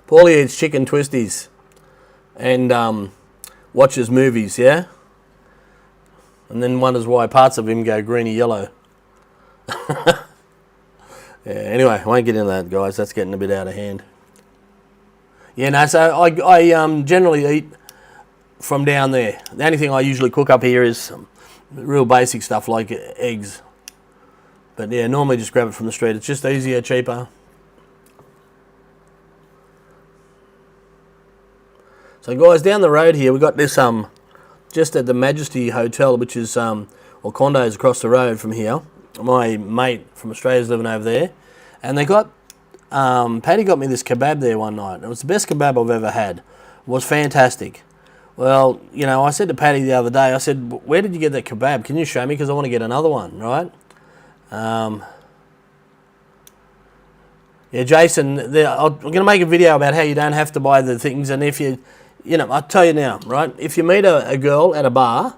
Paulie eats chicken twisties and watches movies, yeah? And then wonders why parts of him go greeny yellow. Yeah, anyway, I won't get into that, guys. That's getting a bit out of hand. Yeah, no, so I generally eat from down there. The only thing I usually cook up here is real basic stuff like eggs. But yeah, normally just grab it from the street. It's just easier, cheaper. So guys, down the road here, we've got this just at the Majesty Hotel, which is or condos across the road from here. My mate from Australia's living over there, and they got Paddy got me this kebab there one night. It was the best kebab I've ever had. It was fantastic. Well, you know, I said to Paddy the other day, I said, "Where did you get that kebab? Can you show me? Because I want to get another one, right?" Yeah, Jason, I'm going to make a video about how you don't have to buy the things, and if you know, I'll tell you now, right? If you meet a girl at a bar,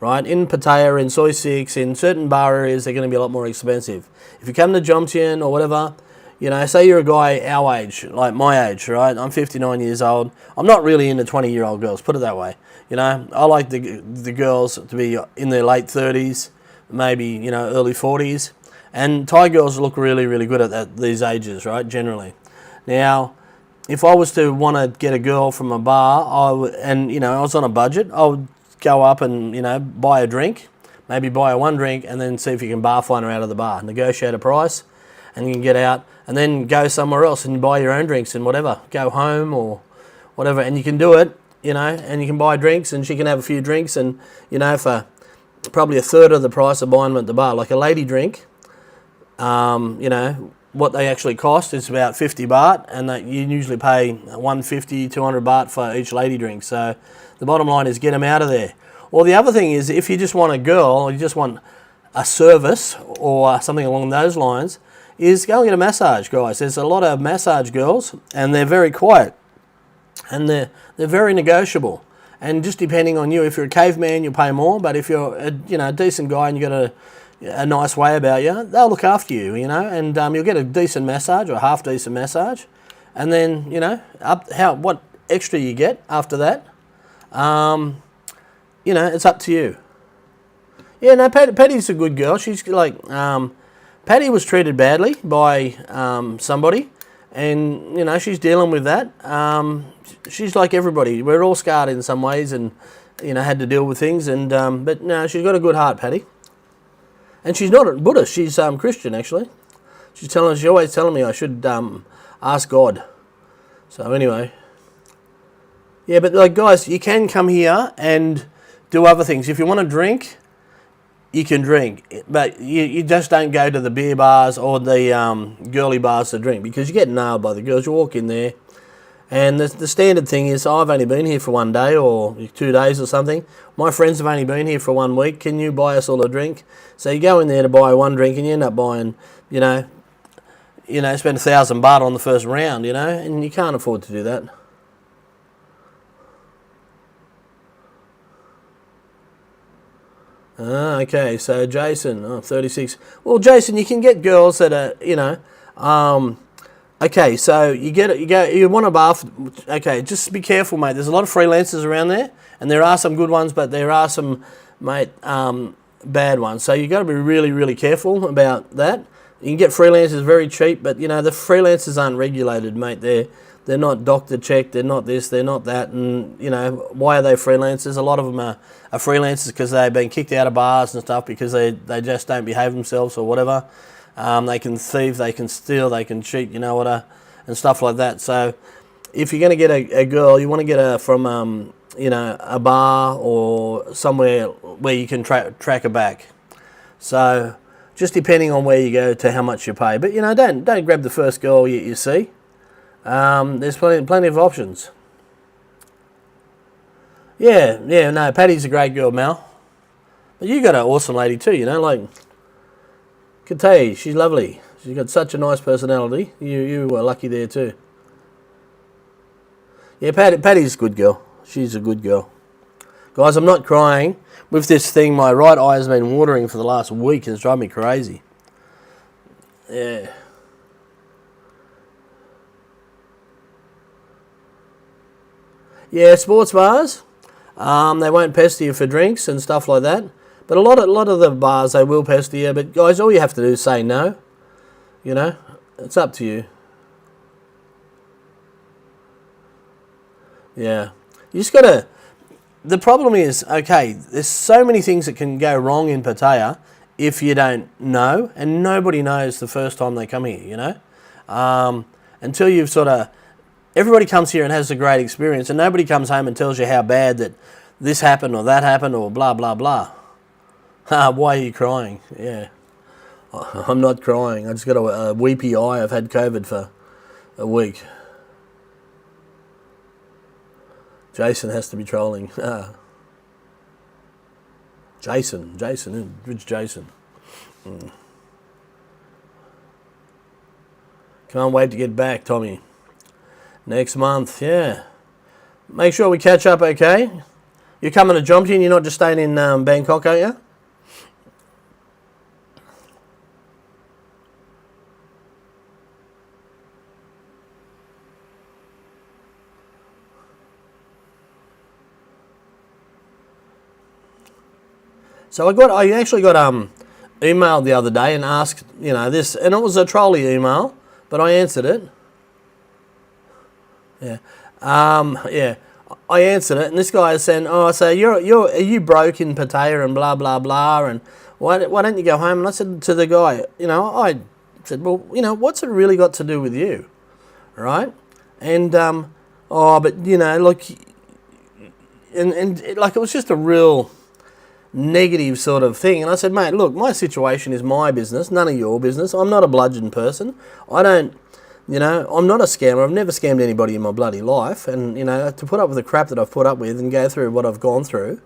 right, in Pattaya, in Soi 6, in certain bar areas, they're going to be a lot more expensive. If you come to Jomtien or whatever, you know, say you're a guy our age, like my age, right? I'm 59 years old. I'm not really into 20-year-old girls, put it that way. You know, I like the girls to be in their late 30s, maybe, you know, early 40s. And Thai girls look really, really good at these ages, right, generally. Now, if I was to want to get a girl from a bar, and, you know, I was on a budget, I would go up and, you know, buy a drink, maybe buy one drink, and then see if you can bar find her out of the bar. Negotiate a price, and you can get out, and then go somewhere else and buy your own drinks and whatever. Go home or whatever, and you can do it, you know, and you can buy drinks, and she can have a few drinks, and, you know, for probably a third of the price of buying them at the bar. Like a lady drink, you know, what they actually cost is about 50 baht, and that you usually pay 150, 200 baht for each lady drink. So the bottom line is get them out of there. Or the other thing is, if you just want a girl, or you just want a service or something along those lines, is go and get a massage, guys. There's a lot of massage girls, and they're very quiet, and they're very negotiable. And just depending on you, if you're a caveman, you'll pay more. But if you're a decent guy and you got a nice way about you, they'll look after you, you know, and you'll get a decent massage or a half decent massage, and then, you know, what extra you get after that, you know, it's up to you. Yeah, no, Patty's a good girl. She's like, Patty was treated badly by somebody, and, you know, she's dealing with that. She's like everybody. We're all scarred in some ways, and, you know, had to deal with things, and but no, she's got a good heart, Patty. And she's not a Buddhist, she's Christian, actually. She's always telling me I should ask God. So anyway. Yeah, but like, guys, you can come here and do other things. If you want to drink, you can drink. But you just don't go to the beer bars or the girly bars to drink, because you get nailed by the girls. You walk in there, and the standard thing is, I've only been here for 1 day or 2 days or something. My friends have only been here for 1 week. Can you buy us all a drink? So you go in there to buy one drink, and you end up buying, you know, spend 1,000 baht on the first round, you know, and you can't afford to do that. Okay, so Jason, 36. Well, Jason, you can get girls that are, you know, okay, so you want a bath. Okay, just be careful, mate. There's a lot of freelancers around there, and there are some good ones, but there are some, mate, bad ones. So you got to be really, really careful about that. You can get freelancers very cheap, but the freelancers aren't regulated, mate. They're not doctor checked. They're not this. They're not that. And why are they freelancers? A lot of them are freelancers because they've been kicked out of bars and stuff because they just don't behave themselves or whatever. They can thieve, they can steal, they can cheat, and stuff like that. So if you're going to get a girl, you want to get her from a bar or somewhere where you can track her back. So just depending on where you go to how much you pay. But don't grab the first girl you see. There's plenty of options. Yeah, no, Patty's a great girl, Mal. But you got an awesome lady too, like could tell you, she's lovely. She's got such a nice personality. You were lucky there too. Yeah, Patty's a good girl. She's a good girl. Guys, I'm not crying. With this thing, my right eye has been watering for the last week. It's driving me crazy. Yeah. Yeah, sports bars. They won't pester you for drinks and stuff like that. But a lot of the bars, they will pester you. But guys, all you have to do is say no. It's up to you. Yeah. You just got to... The problem is, okay, there's so many things that can go wrong in Pattaya if you don't know. And nobody knows the first time they come here, until you've sort of... Everybody comes here and has a great experience. And nobody comes home and tells you how bad that this happened or that happened or blah, blah, blah. Why are you crying? Yeah. I'm not crying. I just got a weepy eye. I've had COVID for a week. Jason has to be trolling. Jason. Which Jason? Can't wait to get back, Tommy. Next month, yeah. Make sure we catch up, okay? You're coming to Jomtien, you're not just staying in Bangkok, are you? So I actually got emailed the other day and asked, this, and it was a trolley email, but I answered it. Yeah. I answered it, and this guy is saying, "Oh, so are you broke in Pattaya and blah blah blah, and why don't you go home?" And I said to the guy, I said, "Well, what's it really got to do with you, right?" And but look, and like it was just a real negative sort of thing. And I said, "Mate, look, my situation is my business, none of your business. I'm not a bludgeon person. I don't." I'm not a scammer. I've never scammed anybody in my bloody life. And, to put up with the crap that I've put up with and go through what I've gone through,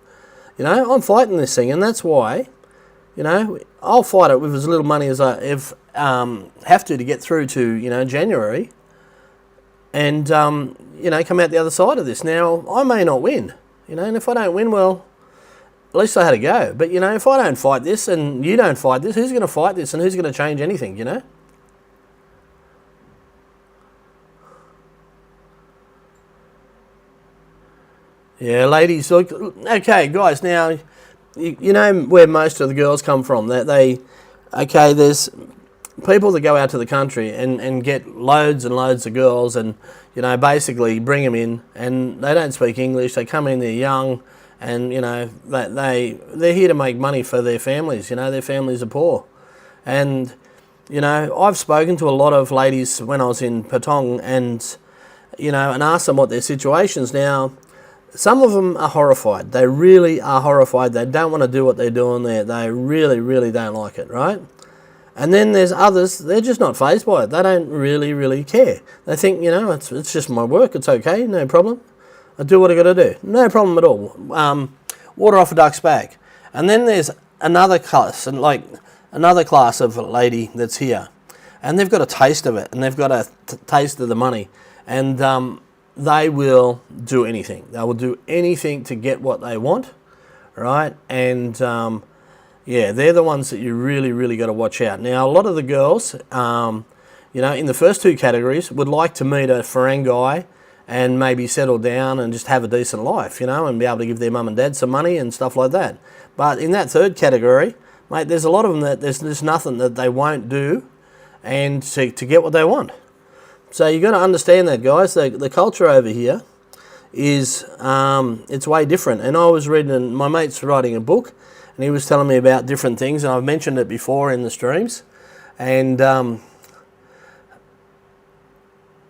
I'm fighting this thing. And that's why, I'll fight it with as little money as I have to get through to, January. And, come out the other side of this. Now, I may not win, and if I don't win, well, at least I had a go. But, if I don't fight this and you don't fight this, who's going to fight this and who's going to change anything, Yeah, ladies, look, okay, guys, now, you know where most of the girls come from. There's people that go out to the country and get loads and loads of girls and, basically bring them in, and they don't speak English. They come in, they're young, and, they're here to make money for their families. Their families are poor. And, I've spoken to a lot of ladies when I was in Patong and, and asked them what their situation's now. Some of them are horrified. They really are horrified. They don't want to do what they're doing there. They really, really don't like it, right? And then there's others, they're just not fazed by it. They don't really, really care. They think, it's just my work. It's okay, no problem. I do what I got to do. No problem at all. Water off a duck's back. And then there's another class of lady that's here. And they've got a taste of it. And they've got a taste of the money. And they will do anything. They will do anything to get what they want, right? And, they're the ones that you really, really got to watch out. Now, a lot of the girls, in the first two categories, would like to meet a Farang guy and maybe settle down and just have a decent life, and be able to give their mum and dad some money and stuff like that. But in that third category, mate, there's a lot of them that there's nothing that they won't do and to get what they want. So you got to understand that, guys. The culture over here is it's way different. And I was reading, my mate's writing a book, and he was telling me about different things, and I've mentioned it before in the streams. And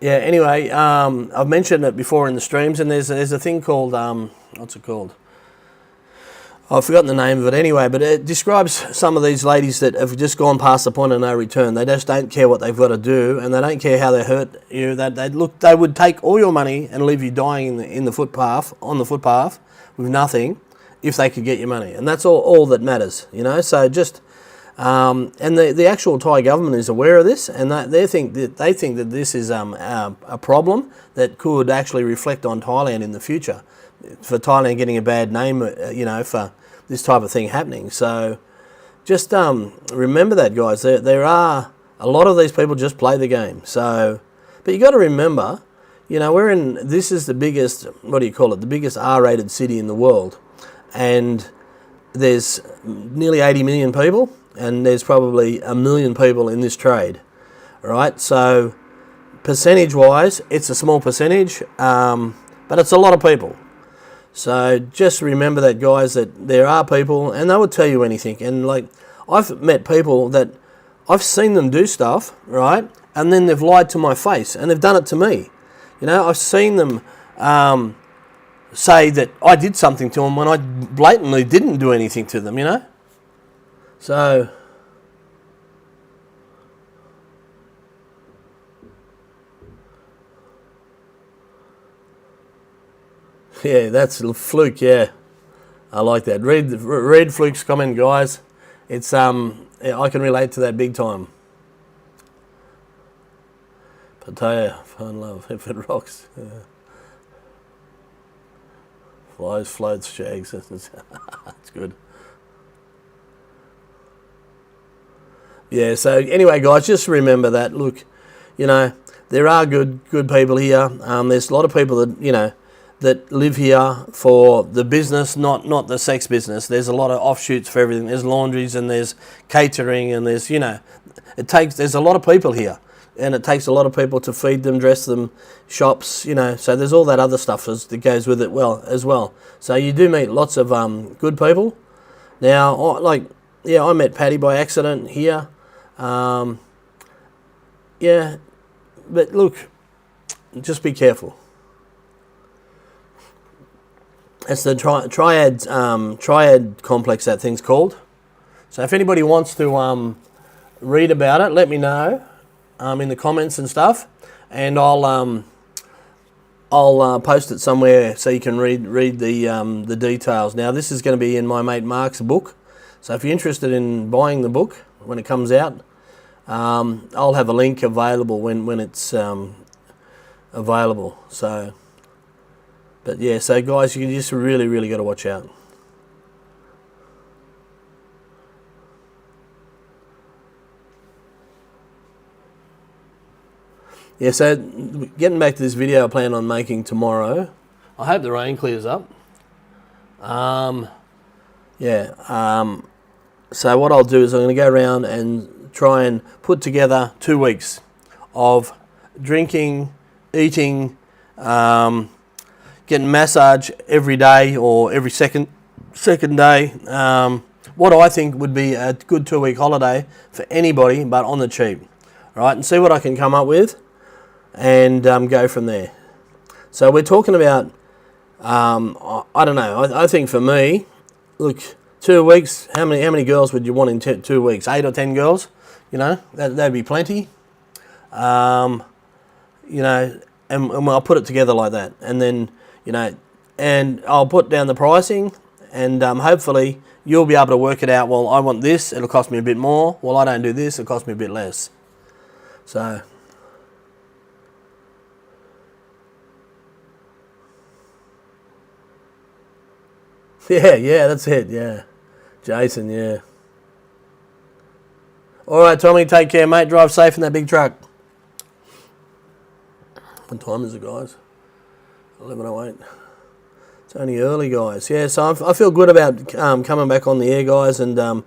yeah, anyway, I've mentioned it before in the streams, and there's a thing called what's it called? I've forgotten the name of it anyway, but it describes some of these ladies that have just gone past the point of no return. They just don't care what they've got to do, and they don't care how they hurt you. They would take all your money and leave you dying on the footpath with nothing if they could get your money, and that's all that matters, you know. So just and the actual Thai government is aware of this, and they think that this is a problem that could actually reflect on Thailand in the future, for Thailand getting a bad name, you know, for this type of thing happening. So just remember that, guys. There are a lot of these people just play the game. So, but you got to remember, you know, this is the biggest, what do you call it, the biggest R-rated city in the world, and there's nearly 80 million people, and there's probably 1 million people in this trade, right? So percentage-wise, it's a small percentage, but it's a lot of people. So just remember that, guys, that there are people, and they will tell you anything. And like, I've met people that I've seen them do stuff, right? And then they've lied to my face, and they've done it to me. You know, I've seen them say that I did something to them when I blatantly didn't do anything to them, you know? So yeah, that's a fluke. Yeah, I like that. Read Fluke's comment, guys. It's yeah, I can relate to that big time. Pattaya, fun love if it rocks. Yeah. Flies, floats, shags. It's good. Yeah. So anyway, guys, just remember that. Look, you know, there are good people here. There's a lot of people that, you know, that live here for the business, not the sex business. There's a lot of offshoots for everything. There's laundries, and there's catering, and there's, you know, there's a lot of people here, and it takes a lot of people to feed them, dress them, shops, you know. So there's all that other stuff that goes with it as well. So you do meet lots of good people. Now, yeah, I met Patty by accident here. Yeah, but look, just be careful. It's the triad complex, that thing's called. So if anybody wants to read about it, let me know in the comments and stuff, and I'll post it somewhere so you can read the details. Now, this is going to be in my mate Mark's book, so if you're interested in buying the book when it comes out, I'll have a link available when it's available. So. But yeah, so guys, you just really got to watch out. Yeah, so getting back to this video I plan on making tomorrow. I hope the rain clears up. So what I'll do is I'm going to go around and try and put together 2 weeks of drinking, eating, getting massage every day or every second day. What I think would be a good 2-week holiday for anybody, but on the cheap, right? And see what I can come up with, and go from there. So we're talking about, I don't know. I think for me, look, 2 weeks. How many girls would you want in 2 weeks? 8 or 10 girls? You know, that'd be plenty. You know, and I'll put it together like that, and then, you know, and I'll put down the pricing, and hopefully you'll be able to work it out. Well, I want this, it'll cost me a bit more. Well, I don't do this, it'll cost me a bit less. So, yeah, that's it, yeah. Jason, yeah. All right, Tommy, take care, mate. Drive safe in that big truck. What time is it, guys? 11:08. It's only early, guys. Yeah, so I feel good about coming back on the air, guys, and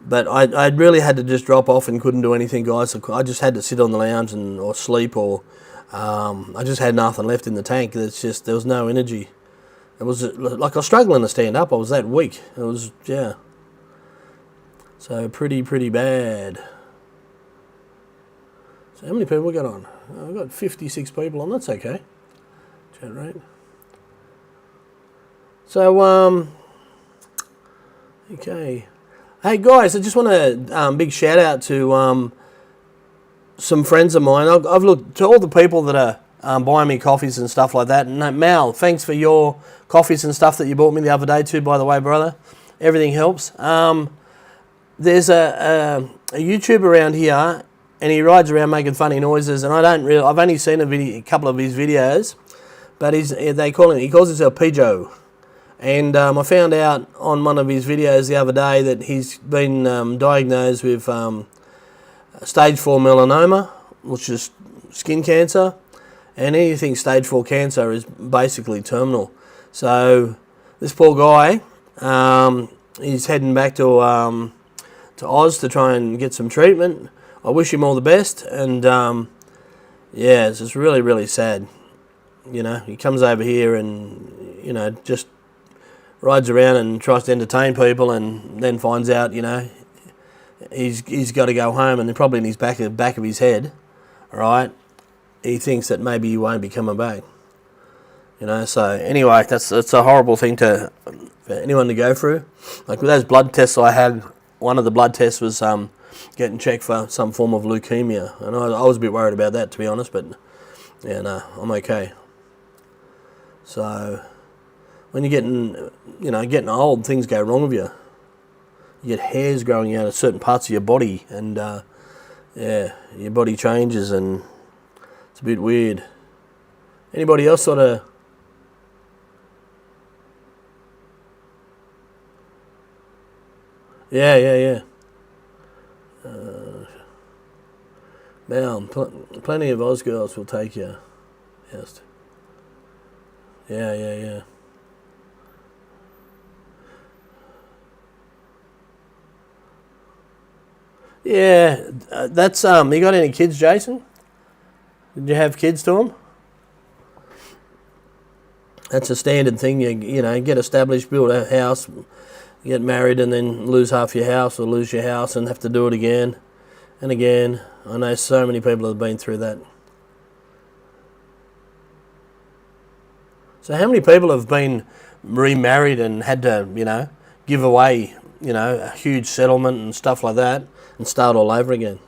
But I really had to just drop off and couldn't do anything, guys. I just had to sit on the lounge or sleep, or I just had nothing left in the tank. It's just, there was no energy. It was like I was struggling to stand up. I was that weak. It was, yeah. So pretty bad. So how many people we got on? I've got 56 people on. That's okay. Chat rate. So, okay. Hey guys, I just want to big shout out to some friends of mine. I've looked to all the people that are buying me coffees and stuff like that. And Mal, thanks for your coffees and stuff that you bought me the other day too, by the way, brother. Everything helps. There's a YouTuber around here, and he rides around making funny noises. And I've only seen a couple of his videos, but he calls himself Pijo. And I found out on one of his videos the other day that he's been diagnosed with stage 4 melanoma, which is skin cancer. And anything stage 4 cancer is basically terminal. So this poor guy, he's heading back to Oz to try and get some treatment. I wish him all the best. And yeah, it's just really sad. You know, he comes over here and, you know, just rides around and tries to entertain people, and then finds out, you know, he's got to go home, and probably in his back of his head, right, he thinks that maybe he won't be coming back. You know, so anyway, that's a horrible thing for anyone to go through. Like with those blood tests I had, one of the blood tests was getting checked for some form of leukemia, and I was a bit worried about that, to be honest, but yeah, no, I'm okay. So when you're getting old, things go wrong with you. You get hairs growing out of certain parts of your body, and yeah, your body changes, and it's a bit weird. Anybody else sort of? Yeah. Now, plenty of Oz girls will take you. Yes. Yeah. Yeah, that's you got any kids, Jason? Did you have kids to them? That's a standard thing. You know, get established, build a house, get married, and then lose half your house or lose your house and have to do it again and again. I know so many people have been through that. So how many people have been remarried and had to, you know, give away, you know, a huge settlement and stuff like that and start all over again?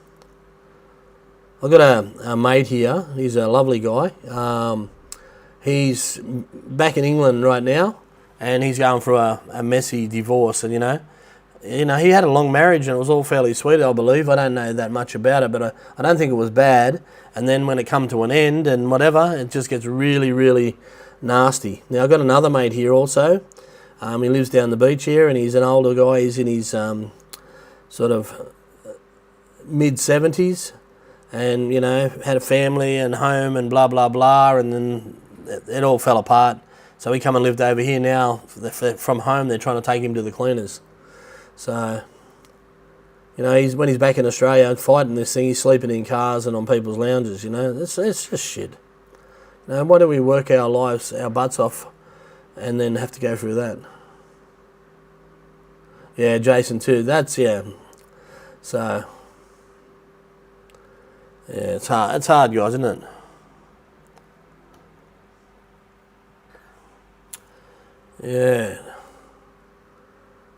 I've got a mate here. He's a lovely guy. He's back in England right now, and he's going through a messy divorce. And you know, he had a long marriage, and it was all fairly sweet, I believe. I don't know that much about it, but I don't think it was bad. And then when it come to an end and whatever, it just gets really nasty. Now I've got another mate here also. He lives down the beach here, and he's an older guy. He's in his sort of mid-70s, and you know, had a family and home and blah blah, and then it all fell apart. So he come and lived over here now. From home, they're trying to take him to the cleaners. So, you know, when he's back in Australia fighting this thing, he's sleeping in cars and on people's lounges. You know, it's just shit. You know, why do we work our lives, our butts off, and then have to go through that? Yeah, Jason too. That's, yeah. So, yeah, it's hard. It's hard, guys, isn't it? Yeah.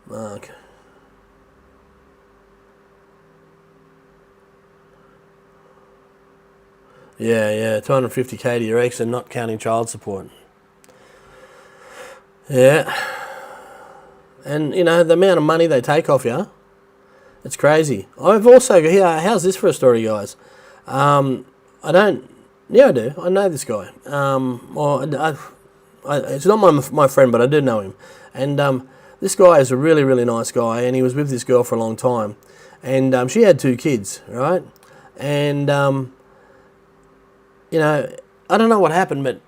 Mark. Yeah. 250k to your ex and not counting child support. Yeah. And, you know, the amount of money they take off you, it's crazy. I've also, here, how's this for a story, guys? I do. I know this guy. It's not my friend, but I do know him. And this guy is a really nice guy, and he was with this girl for a long time. And she had 2 kids, right? And, you know, I don't know what happened, but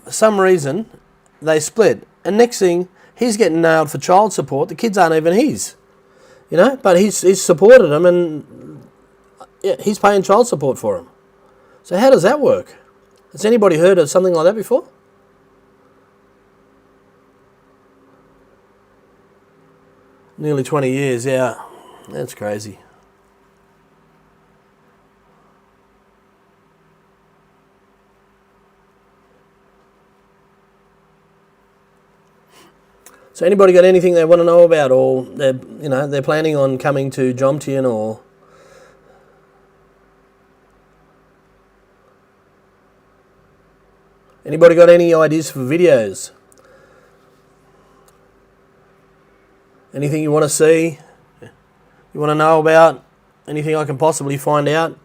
for some reason, they split. And next thing, he's getting nailed for child support. The kids aren't even his. You know, but he's supported him, and yeah, he's paying child support for him. So how does that work? Has anybody heard of something like that before? Nearly 20 years, yeah. That's crazy. So anybody got anything they want to know about, or they're planning on coming to Jomtien, or anybody got any ideas for videos? Anything you want to see? You want to know about? Anything I can possibly find out?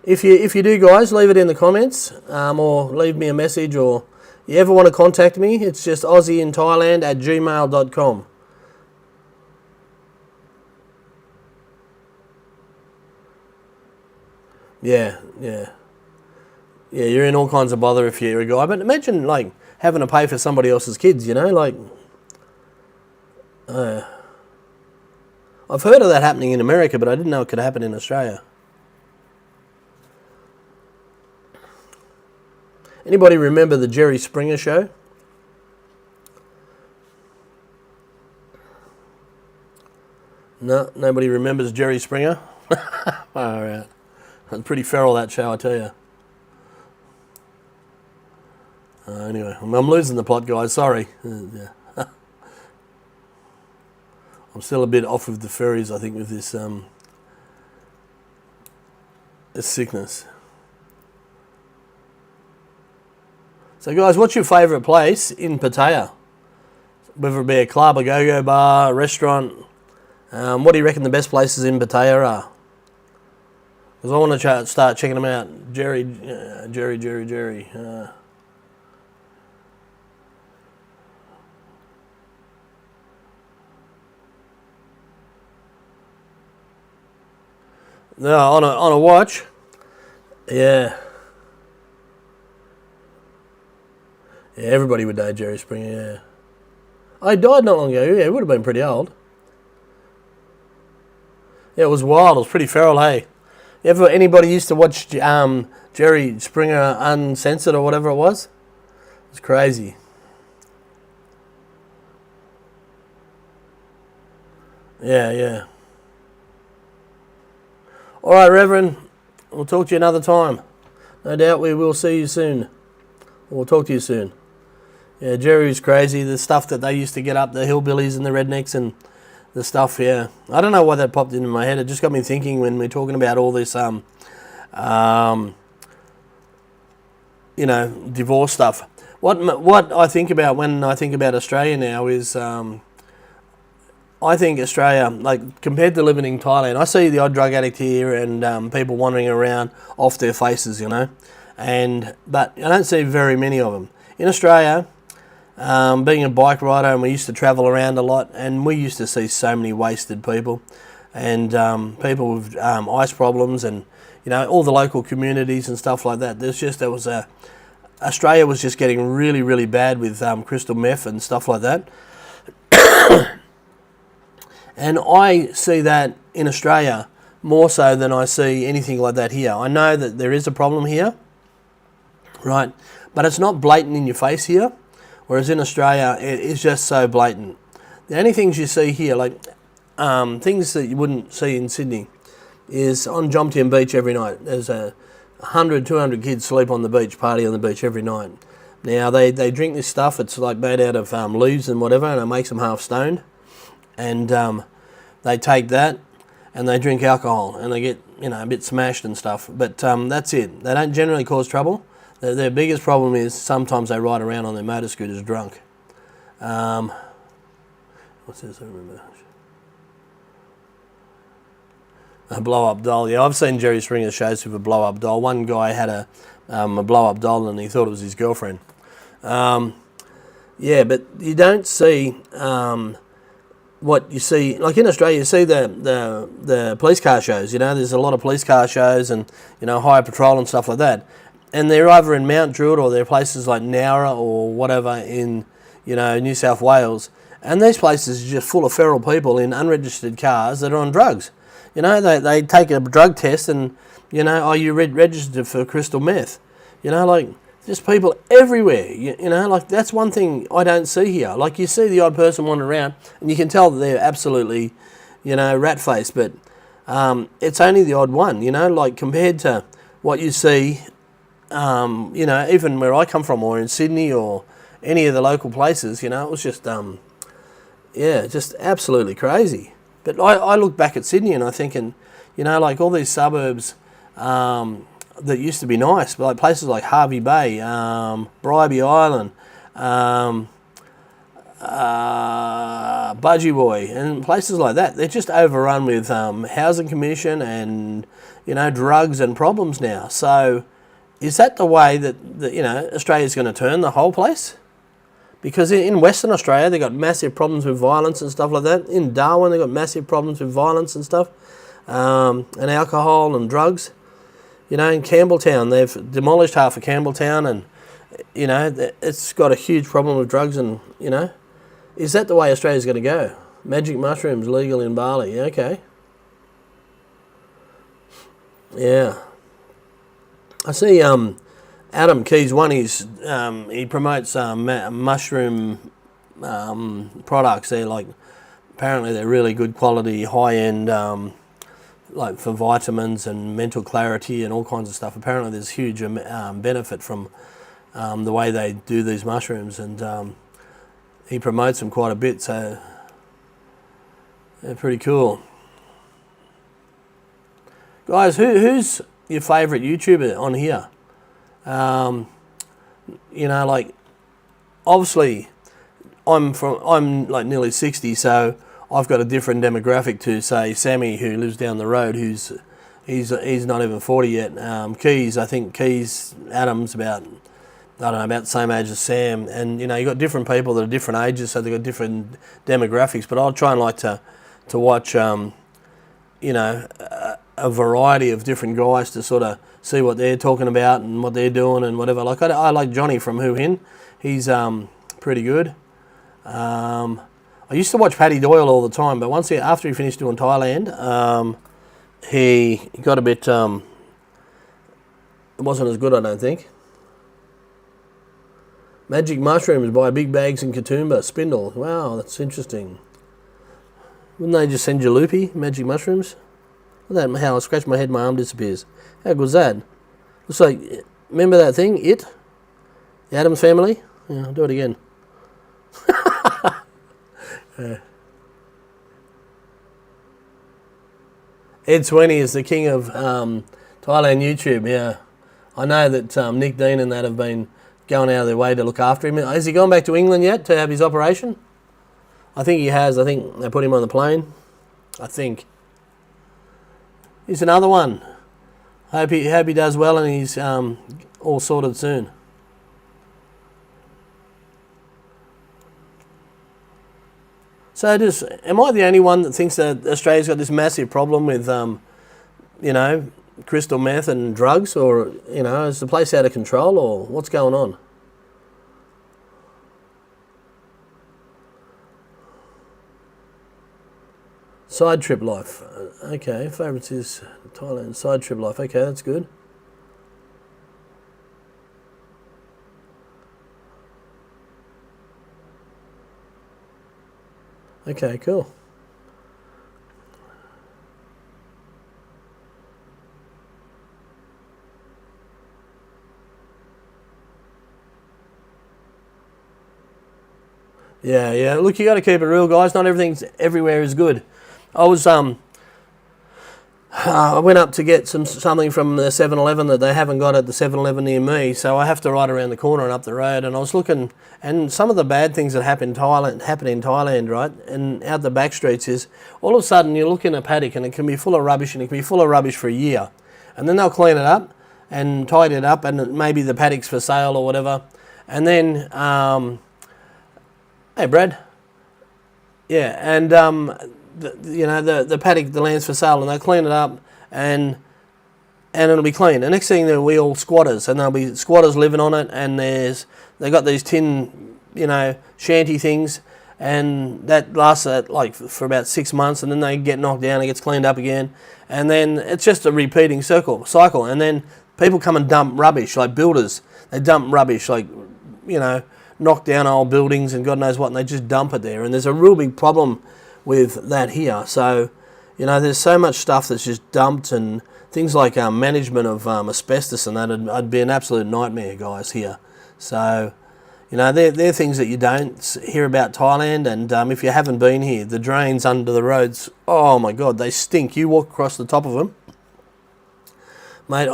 If you do, guys, leave it in the comments, or leave me a message, or you ever want to contact me, it's just aussieinthailand@gmail.com. Yeah, you're in all kinds of bother if you're a guy. But imagine, like, having to pay for somebody else's kids, you know? Like, I've heard of that happening in America, but I didn't know it could happen in Australia. Anybody remember the Jerry Springer show? No, nobody remembers Jerry Springer? All right. It's pretty feral, that show, I tell you. Anyway, I'm losing the plot, guys. Sorry. Yeah. I'm still a bit off with the furries, I think, with this sickness. So, guys, what's your favourite place in Pattaya? Whether it be a club, a go-go bar, a restaurant. What do you reckon the best places in Pattaya are? Because I want to start checking them out. Jerry. No, on a watch. Yeah. Yeah, everybody would know Jerry Springer, yeah. Oh, he died not long ago. Yeah, he would have been pretty old. Yeah, it was wild. It was pretty feral, hey. Anybody used to watch Jerry Springer Uncensored or whatever it was? It was crazy. Yeah. All right, Reverend. We'll talk to you another time. No doubt we will see you soon. We'll talk to you soon. Yeah, Jerry's crazy. The stuff that they used to get up, the hillbillies and the rednecks and the stuff, yeah. I don't know why that popped into my head. It just got me thinking when we're talking about all this, divorce stuff. What I think about when I think about Australia now is, I think Australia, like, compared to living in Thailand, I see the odd drug addict here and people wandering around off their faces, you know. But I don't see very many of them. In Australia, being a bike rider, and we used to travel around a lot, and we used to see so many wasted people, and people with ice problems, and all the local communities and stuff like that. Australia was just getting really, really bad with crystal meth and stuff like that. And I see that in Australia more so than I see anything like that here. I know that there is a problem here, right? But it's not blatant in your face here, whereas in Australia, it is just so blatant. The only things you see here, like things that you wouldn't see in Sydney, is on Jomtien Beach every night. There's 100, 200 kids sleep on the beach, party on the beach every night. Now, they drink this stuff. It's like made out of leaves and whatever, and it makes them half stoned. And they take that and they drink alcohol and they get, a bit smashed and stuff. But that's it. They don't generally cause trouble. Their biggest problem is sometimes they ride around on their motor scooters drunk. What's this? I remember. A blow-up doll. Yeah, I've seen Jerry Springer shows with a blow-up doll. One guy had a blow-up doll and he thought it was his girlfriend. Yeah, but you don't see what you see. Like in Australia, you see the police car shows. There's a lot of police car shows and higher patrol and stuff like that. And they're either in Mount Druitt or they're places like Nowra or whatever in New South Wales. And these places are just full of feral people in unregistered cars that are on drugs. You know, they take a drug test and, you know, oh, you registered for crystal meth. You know, like, just people everywhere. You know, like, that's one thing I don't see here. Like, you see the odd person wandering around and you can tell that they're absolutely, you know, rat-faced, but it's only the odd one, you know, like, compared to what you see, you know, even where I come from or in Sydney or any of the local places, you know, it was just, yeah, just absolutely crazy. But I look back at Sydney and I'm thinking, you know, like all these suburbs that used to be nice, like places like Hervey Bay, Bribie Island, Budgie Boy, and places like that, they're just overrun with housing commission and, you know, drugs and problems now. So is that the way that you know, Australia's going to turn the whole place? Because in Western Australia, they've got massive problems with violence and stuff like that. In Darwin, they've got massive problems with violence and stuff, and alcohol and drugs. You know, in Campbelltown, they've demolished half of Campbelltown, and, you know, it's got a huge problem with drugs and, you know. Is that the way Australia's going to go? Magic mushrooms legal in Bali. Okay. Yeah. I see Adam Keys, one is he promotes mushroom products. They're like, apparently they're really good quality, high-end, like for vitamins and mental clarity and all kinds of stuff. Apparently there's huge benefit from the way they do these mushrooms, and he promotes them quite a bit, so they're pretty cool. Guys, who's your favourite YouTuber on here? You know, like, obviously I'm like nearly 60, so I've got a different demographic to, say, Sammy, who lives down the road, he's not even 40 yet. Keys, I think Keys Adams about, I don't know, about the same age as Sam, and, you know, you got different people that are different ages, so they've got different demographics. But I'll try and like to watch, you know, a variety of different guys to sort of see what they're talking about and what they're doing and whatever. Like, I like Johnny from Who Hin. He's pretty good. I used to watch Paddy Doyle all the time, but after he finished doing Thailand, he got a bit, it wasn't as good, I don't think. Magic mushrooms by Big Bags in Katoomba, Spindle. Wow, that's interesting. Wouldn't they just send you loopy, magic mushrooms? Look at that, how I scratch my head, my arm disappears. How good was that? Looks like, remember that thing, It? The Addams Family? Yeah, I'll do it again. Ed Sweeney is the king of Thailand YouTube, yeah. I know that Nick Dean and that have been going out of their way to look after him. Has he gone back to England yet to have his operation? I think he has. I think they put him on the plane. I think. Here's another one. Hope he does well and he's all sorted soon. So am I the only one that thinks that Australia's got this massive problem with, you know, crystal meth and drugs, or, you know, is the place out of control, or what's going on? Side trip life. Okay, favourites is Thailand. Side trip life. Okay, that's good. Okay, cool. Yeah. Look, you got to keep it real, guys. Not everything's everywhere is good. I was I went up to get something from the 7-Eleven that they haven't got at the 7-Eleven near me, so I have to ride around the corner and up the road. And I was looking, and some of the bad things that happen in Thailand, right? And out the back streets is all of a sudden you look in a paddock and it can be full of rubbish, and it can be full of rubbish for a year, and then they'll clean it up and tidy it up, and maybe the paddock's for sale or whatever, and then hey Brad, yeah, and the paddock, the land's for sale, and they'll clean it up, and it'll be clean. The next thing, there'll be all squatters, and there'll be squatters living on it, and they've got these tin, shanty things, and that lasts like for about 6 months, and then they get knocked down, it gets cleaned up again, and then it's just a repeating cycle, and then people come and dump rubbish, like builders, they dump rubbish, like, you know, knock down old buildings and God knows what, and they just dump it there, and there's a real big problem with that here. So, you know, there's so much stuff that's just dumped, and things like management of asbestos and that would be an absolute nightmare, guys, here. So, you know, they're things that you don't hear about Thailand, and if you haven't been here, the drains under the roads, oh my God, they stink. You walk across the top of them, mate.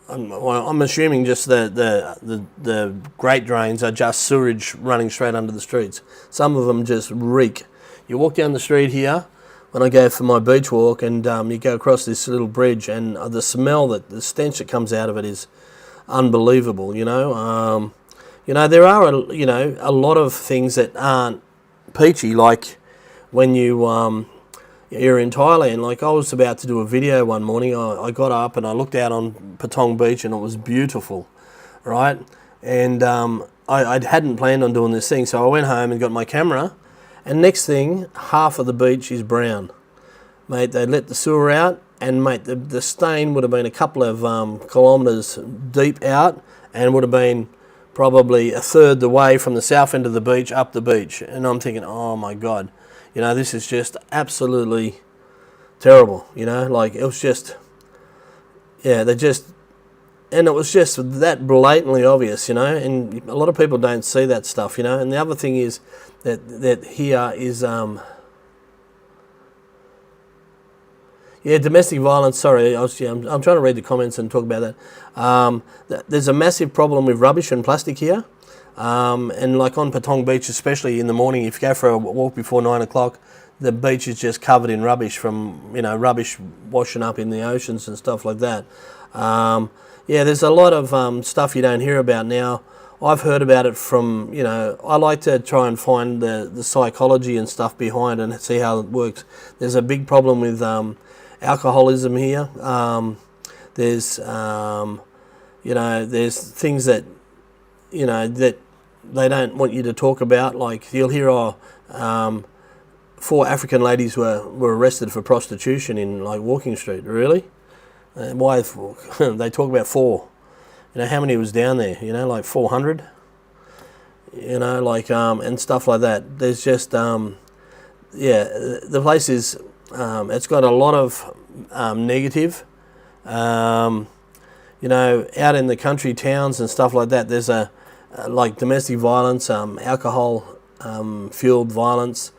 I'm assuming just the great drains are just sewage running straight under the streets. Some of them just reek. You walk down the street here, when I go for my beach walk, and you go across this little bridge, and the smell, the stench that comes out of it is unbelievable, you know. You know, there are, you know, a lot of things that aren't peachy, like when you're in Thailand. Like, I was about to do a video one morning, I got up and I looked out on Patong Beach, and it was beautiful, right? And I hadn't planned on doing this thing, so I went home and got my camera, and next thing, half of the beach is brown. Mate, they let the sewer out, and mate, the stain would have been a couple of kilometres deep out, and would have been probably a third the way from the south end of the beach up the beach. And I'm thinking, oh my God, you know, this is just absolutely terrible, you know, like it was just, yeah, and it was just that blatantly obvious, you know, and a lot of people don't see that stuff, you know. And the other thing is that here is, yeah, domestic violence. Sorry, I'm trying to read the comments and talk about that. There's a massive problem with rubbish and plastic here, and like on Patong Beach, especially in the morning, if you go for a walk before 9 o'clock, the beach is just covered in rubbish from, you know, rubbish washing up in the oceans and stuff like that. Yeah, there's a lot of stuff you don't hear about now. I've heard about it from, you know, I like to try and find the psychology and stuff behind and see how it works. There's a big problem with alcoholism here. There's, you know, there's things that, you know, that they don't want you to talk about. Like, you'll hear, 4 African ladies were arrested for prostitution in, like, Walking Street. Really? Why? They talk about 4. You know, how many was down there? You know, like 400? You know, like, and stuff like that. There's just, yeah, the place is, it's got a lot of negative. You know, out in the country towns and stuff like that, there's like domestic violence, alcohol fueled violence.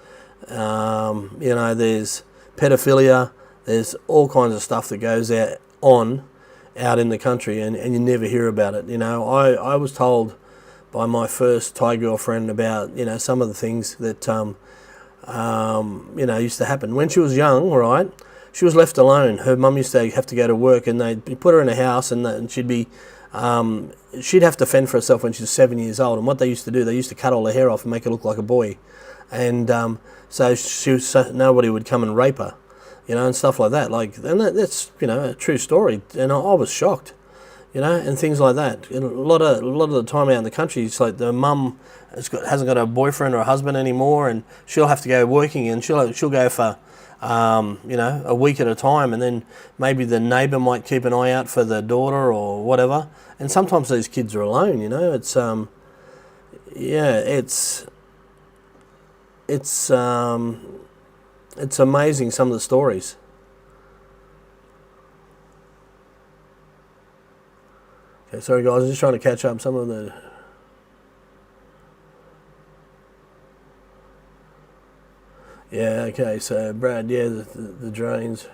You know, there's pedophilia. There's all kinds of stuff that goes out in the country, and you never hear about it. You know, I was told by my first Thai girlfriend about, you know, some of the things that you know, used to happen when she was young. Right, she was left alone. Her mum used to have to go to work, and they'd put her in a house, and she'd be she'd have to fend for herself when she was 7 years old. And what they used to do, they used to cut all her hair off and make her look like a boy, and so nobody would come and rape her, you know, and stuff like that. Like, and that's, you know, a true story. And I was shocked, you know, and things like that. And a lot of the time out in the country, it's like the mum hasn't got a boyfriend or a husband anymore, and she'll have to go working, and she'll go for you know, a week at a time, and then maybe the neighbour might keep an eye out for the daughter or whatever. And sometimes these kids are alone, you know. It's yeah, it's amazing, some of the stories. Okay, sorry guys, I'm just trying to catch up some of the. Yeah, okay, so Brad, yeah, the drains.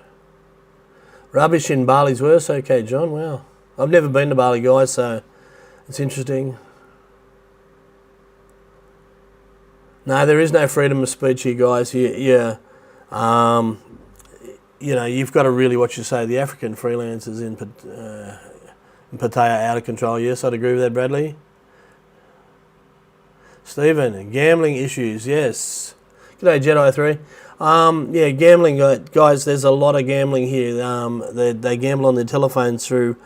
Rubbish in Bali's worse. Okay, John, wow. I've never been to Bali, guys, so it's interesting. No, there is no freedom of speech here, guys. Yeah, you know, you've got to really what you say. The African freelancers in Pattaya are out of control. Yes, I'd agree with that, Bradley. Stephen, gambling issues, yes. G'day, Jedi 3. Yeah, gambling, guys, there's a lot of gambling here. They gamble on their telephones through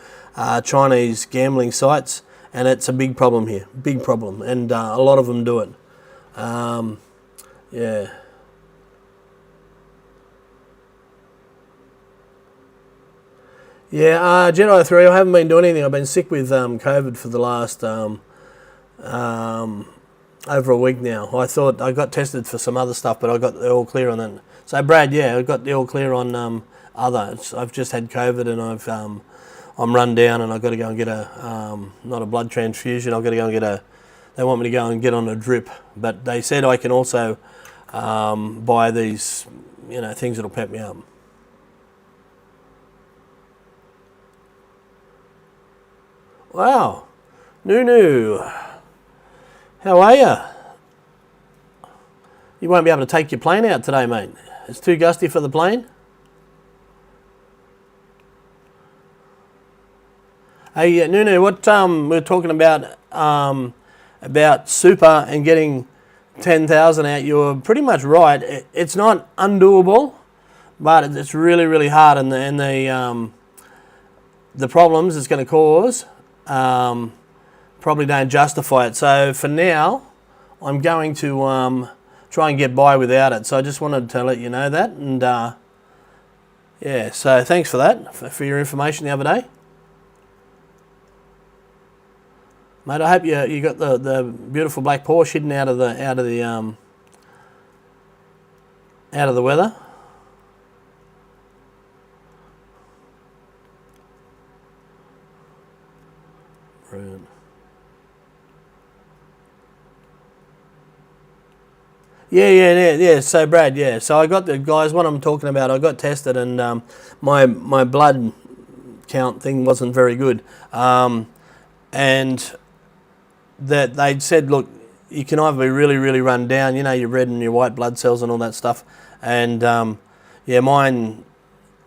Chinese gambling sites, and it's a big problem here, big problem, and a lot of them do it. Yeah. Yeah, Jedi 3, I haven't been doing anything. I've been sick with COVID for the last over a week now. I thought I got tested for some other stuff, but I got the all clear on that. So Brad, yeah, I got the all clear on other. I've just had COVID and I'm run down and I've got to go and get a not a blood transfusion. I've got to go and get a. They want me to go and get on a drip, but they said I can also buy these, things that'll pep me up. Wow, Nunu, how are you? You won't be able to take your plane out today, mate. It's too gusty for the plane. Hey, Nunu, what we're talking about super and getting 10,000 out. You were pretty much right. It's not undoable, but it's really, really hard, and the problems it's going to cause probably don't justify it. So for now, I'm going to try and get by without it. So I just wanted to let you know that, and yeah. So thanks for that, for your information the other day, mate. I hope you got the beautiful black Porsche hidden out of the weather. Brilliant. Yeah. So Brad, yeah. So I got the guys. What I'm talking about, I got tested, and my blood count thing wasn't very good, and that they'd said, look, you can either be really, really run down, your red and your white blood cells and all that stuff, and mine.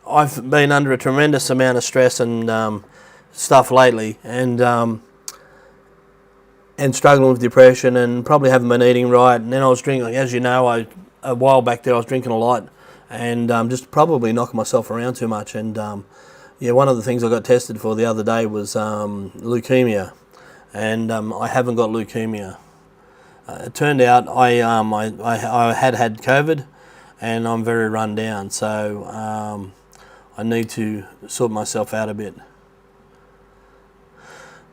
I've been under a tremendous amount of stress and stuff lately, and struggling with depression, and probably haven't been eating right. And then I was drinking, as you know, a while back there I was drinking a lot, and just probably knocking myself around too much. And one of the things I got tested for the other day was leukemia, and I haven't got leukemia. It turned out I had COVID, and I'm very run down, so I need to sort myself out a bit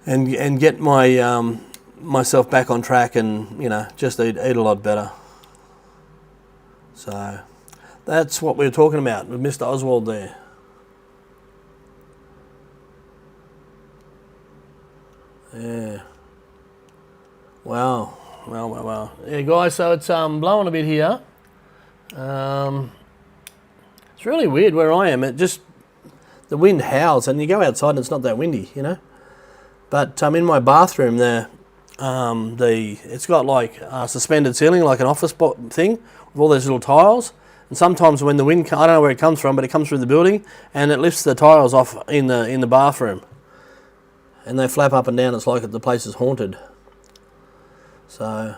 and get my myself back on track, and just eat a lot better. So that's what we were talking about with Mr. Oswald there. Yeah. Wow. Well. Yeah, guys. So it's blowing a bit here. It's really weird where I am. The wind howls, and you go outside and it's not that windy, But in my bathroom there, it's got like a suspended ceiling, like an office thing, with all those little tiles. And sometimes when the wind, I don't know where it comes from, but it comes through the building, and it lifts the tiles off in the bathroom, and they flap up and down. It's like the place is haunted. So,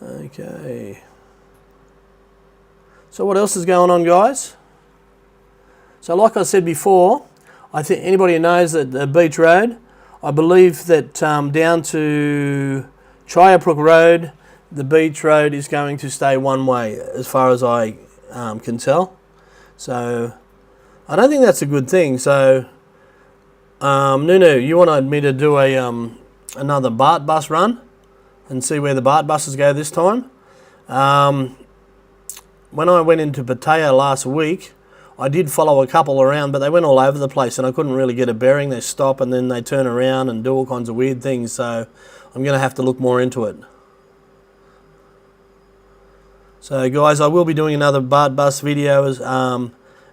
okay. So what else is going on, guys? So like I said before, I think anybody who knows that the Beach Road, I believe that down to Chiabrook Road, the Beach Road is going to stay one way, as far as I can tell. So I don't think that's a good thing. So Nunu, you wanted me to do another BART bus run and see where the BART buses go this time. When I went into Pattaya last week, I did follow a couple around, but they went all over the place and I couldn't really get a bearing. They stop and then they turn around and do all kinds of weird things, so I'm going to have to look more into it. So guys, I will be doing another BART bus video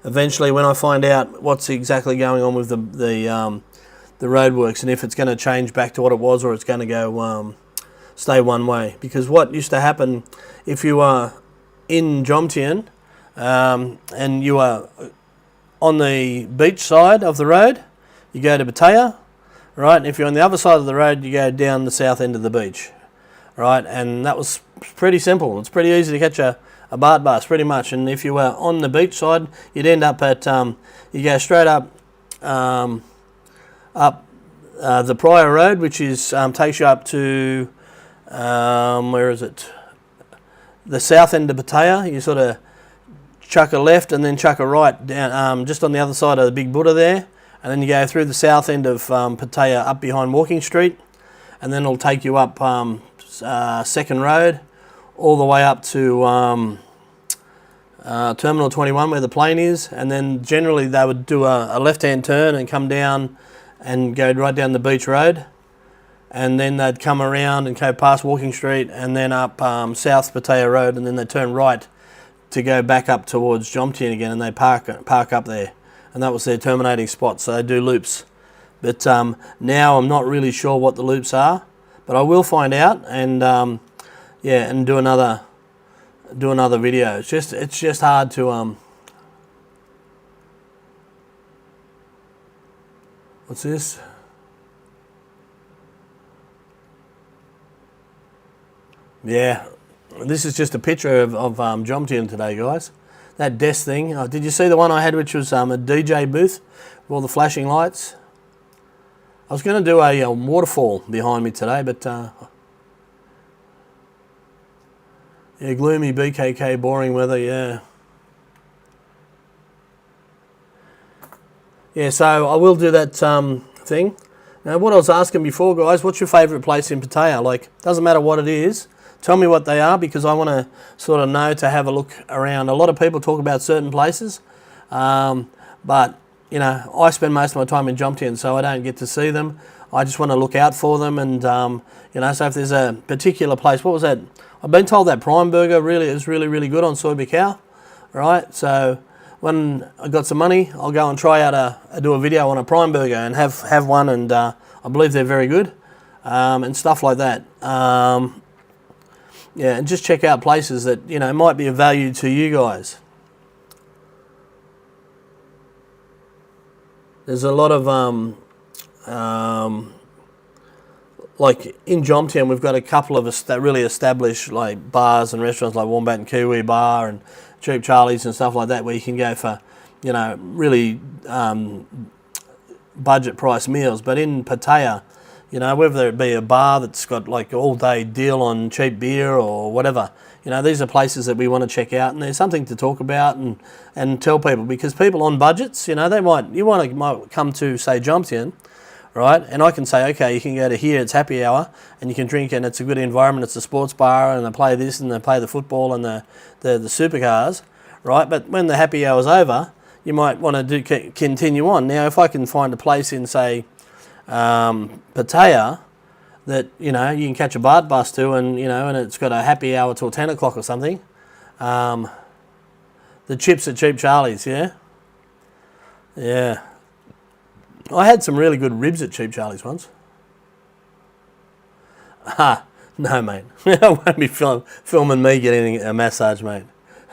eventually when I find out what's exactly going on with the roadworks, and if it's going to change back to what it was, or it's going to go stay one way. Because what used to happen, if you are in Jomtien and you are on the beach side of the road, you go to Pattaya, right? And if you're on the other side of the road, you go down the south end of the beach, right? And that was pretty simple. It's pretty easy to catch a BART bus, pretty much. And if you were on the beach side, you'd end up at you go straight up the Pryor Road, which is takes you up to where is it? The south end of Pattaya. You sort of chuck a left and then chuck a right down, just on the other side of the big Buddha there, and then you go through the south end of Pattaya up behind Walking Street, and then it'll take you up Second Road all the way up to Terminal 21 where the plane is, and then generally they would do a left-hand turn and come down and go right down the beach road, and then they'd come around and go past Walking Street and then up South Pattaya Road, and then they turn right to go back up towards Jomtien again, and they park up there, and that was their terminating spot. So they do loops, but now I'm not really sure what the loops are, but I will find out, and yeah, and do another video. It's just hard to what's this? Yeah, this is just a picture of Jomtien today, guys. That desk thing. Did you see the one I had, which was a DJ booth with all the flashing lights? I was going to do a waterfall behind me today, but yeah, gloomy BKK, boring weather, yeah. Yeah, so I will do that thing. Now, what I was asking before, guys, what's your favourite place in Pattaya? Like, doesn't matter what it is. Tell me what they are, because I want to sort of know to have a look around. A lot of people talk about certain places, but, you know, I spend most of my time in Jomtien, so I don't get to see them. I just want to look out for them, and, you know, so if there's a particular place, what was that? I've been told that Prime Burger is really good on Soy Cow, right? So when I got some money, I'll go and try out do a video on a Prime Burger and have one, and I believe they're very good, and stuff like that. Yeah, and just check out places that, you know, might be of value to you guys. There's a lot of like in Jomtien, we've got a couple of really established like bars and restaurants like Wombat and Kiwi Bar and Cheap Charlie's and stuff like that, where you can go for, you know, really budget price meals. But in Pattaya, you know, whether it be a bar that's got like all day deal on cheap beer or whatever, you know, these are places that we want to check out, and there's something to talk about and tell people, because people on budgets, you know, might come to, say, Jomtien, right? And I can say, okay, you can go to here, it's happy hour, and you can drink, and it's a good environment, it's a sports bar, and they play this, and they play the football and the supercars, right? But when the happy hour's over, you might want to continue on. Now, if I can find a place in, say, Pattaya that, you know, you can catch a BART bus to, and, you know, and it's got a happy hour till 10 o'clock or something. The chips at Cheap Charlie's, yeah? Yeah. I had some really good ribs at Cheap Charlie's once. No, mate. I won't be filming me getting a massage, mate.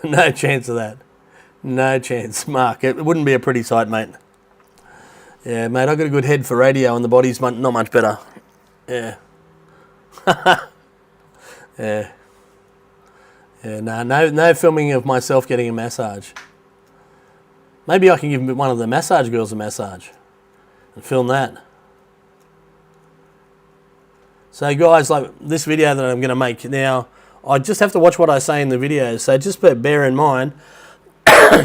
No chance of that. No chance, Mark. It wouldn't be a pretty sight, mate. Yeah, mate, I've got a good head for radio, and the body's not much better. Yeah. Yeah. Yeah, no filming of myself getting a massage. Maybe I can give one of the massage girls a massage and film that. So, guys, like this video that I'm going to make now, I just have to watch what I say in the video. So just bear in mind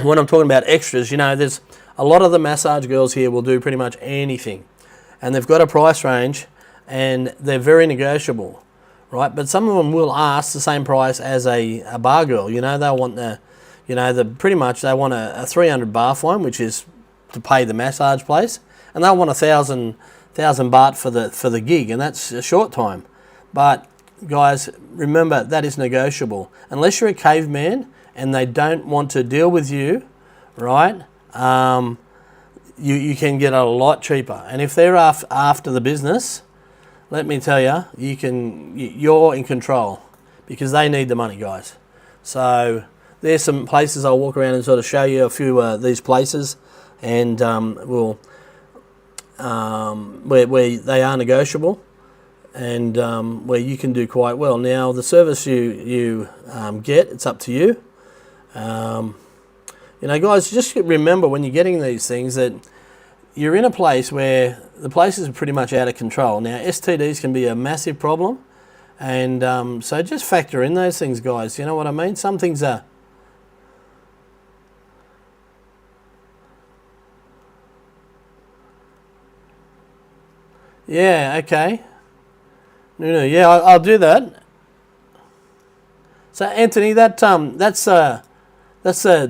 when I'm talking about extras, you know, there's a lot of the massage girls here will do pretty much anything, and they've got a price range, and they're very negotiable, right? But some of them will ask the same price as a bar girl. You know, they want pretty much they want a 300 baht fine, which is to pay the massage place, and they'll want 1,000 baht for the gig, and that's a short time. But guys, remember, that is negotiable. Unless you're a caveman and they don't want to deal with you, right? You can get a lot cheaper. And if they're after the business, let me tell you, you're in control, because they need the money, guys. So there's some places I'll walk around and sort of show you a few of these places, and we'll where they are negotiable, and where you can do quite well. Now, the service you get, it's up to you. You know, guys, just remember when you're getting these things that you're in a place where the places are pretty much out of control. Now, STDs can be a massive problem, And so just factor in those things, guys. You know what I mean? Some things are... Yeah, okay. No, yeah, I'll do that. So Anthony, that's the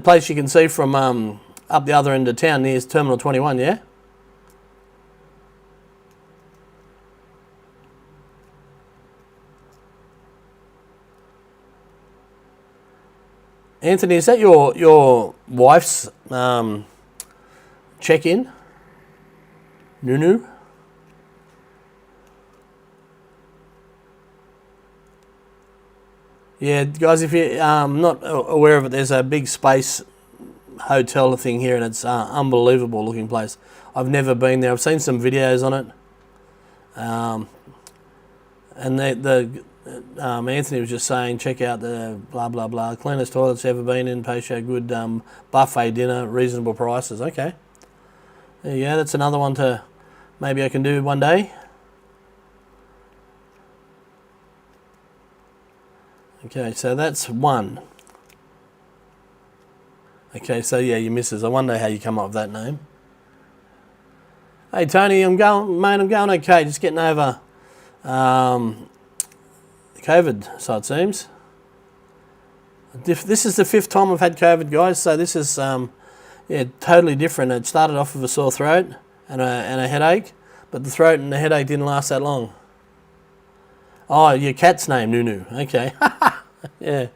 place you can see from up the other end of town near Terminal 21, yeah? Anthony, is that your wife's check-in? Nunu? Yeah, guys, if you're not aware of it, there's a big space hotel thing here, and it's unbelievable looking place. I've never been there. I've seen some videos on it. And Anthony was just saying, check out the blah, blah, blah. Cleanest toilets ever been in, pay show good buffet dinner, reasonable prices. Okay. There you go. That's another one to maybe I can do one day. Okay, so that's one. Okay, so yeah, your missus. I wonder how you come up with that name. Hey Tony, I'm going okay. Just getting over COVID, so it seems. This is the 5th time I've had COVID, guys. So this is yeah, totally different. It started off with a sore throat and a headache, but the throat and the headache didn't last that long. Oh, your cat's name, Nunu. Okay. Yeah.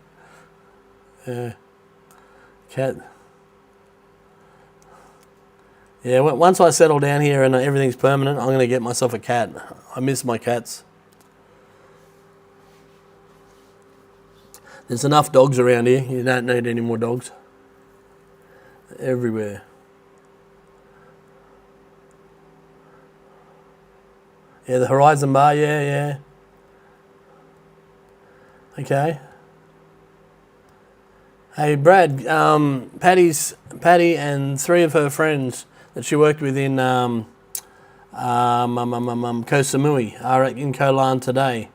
Yeah. Cat. Yeah, once I settle down here and everything's permanent, I'm going to get myself a cat. I miss my cats. There's enough dogs around here. You don't need any more dogs. Everywhere. Yeah, the Horizon Bar, yeah. Okay. Hey Brad, Patty and 3 of her friends that she worked with in Koh Samui are in Koh Lan today.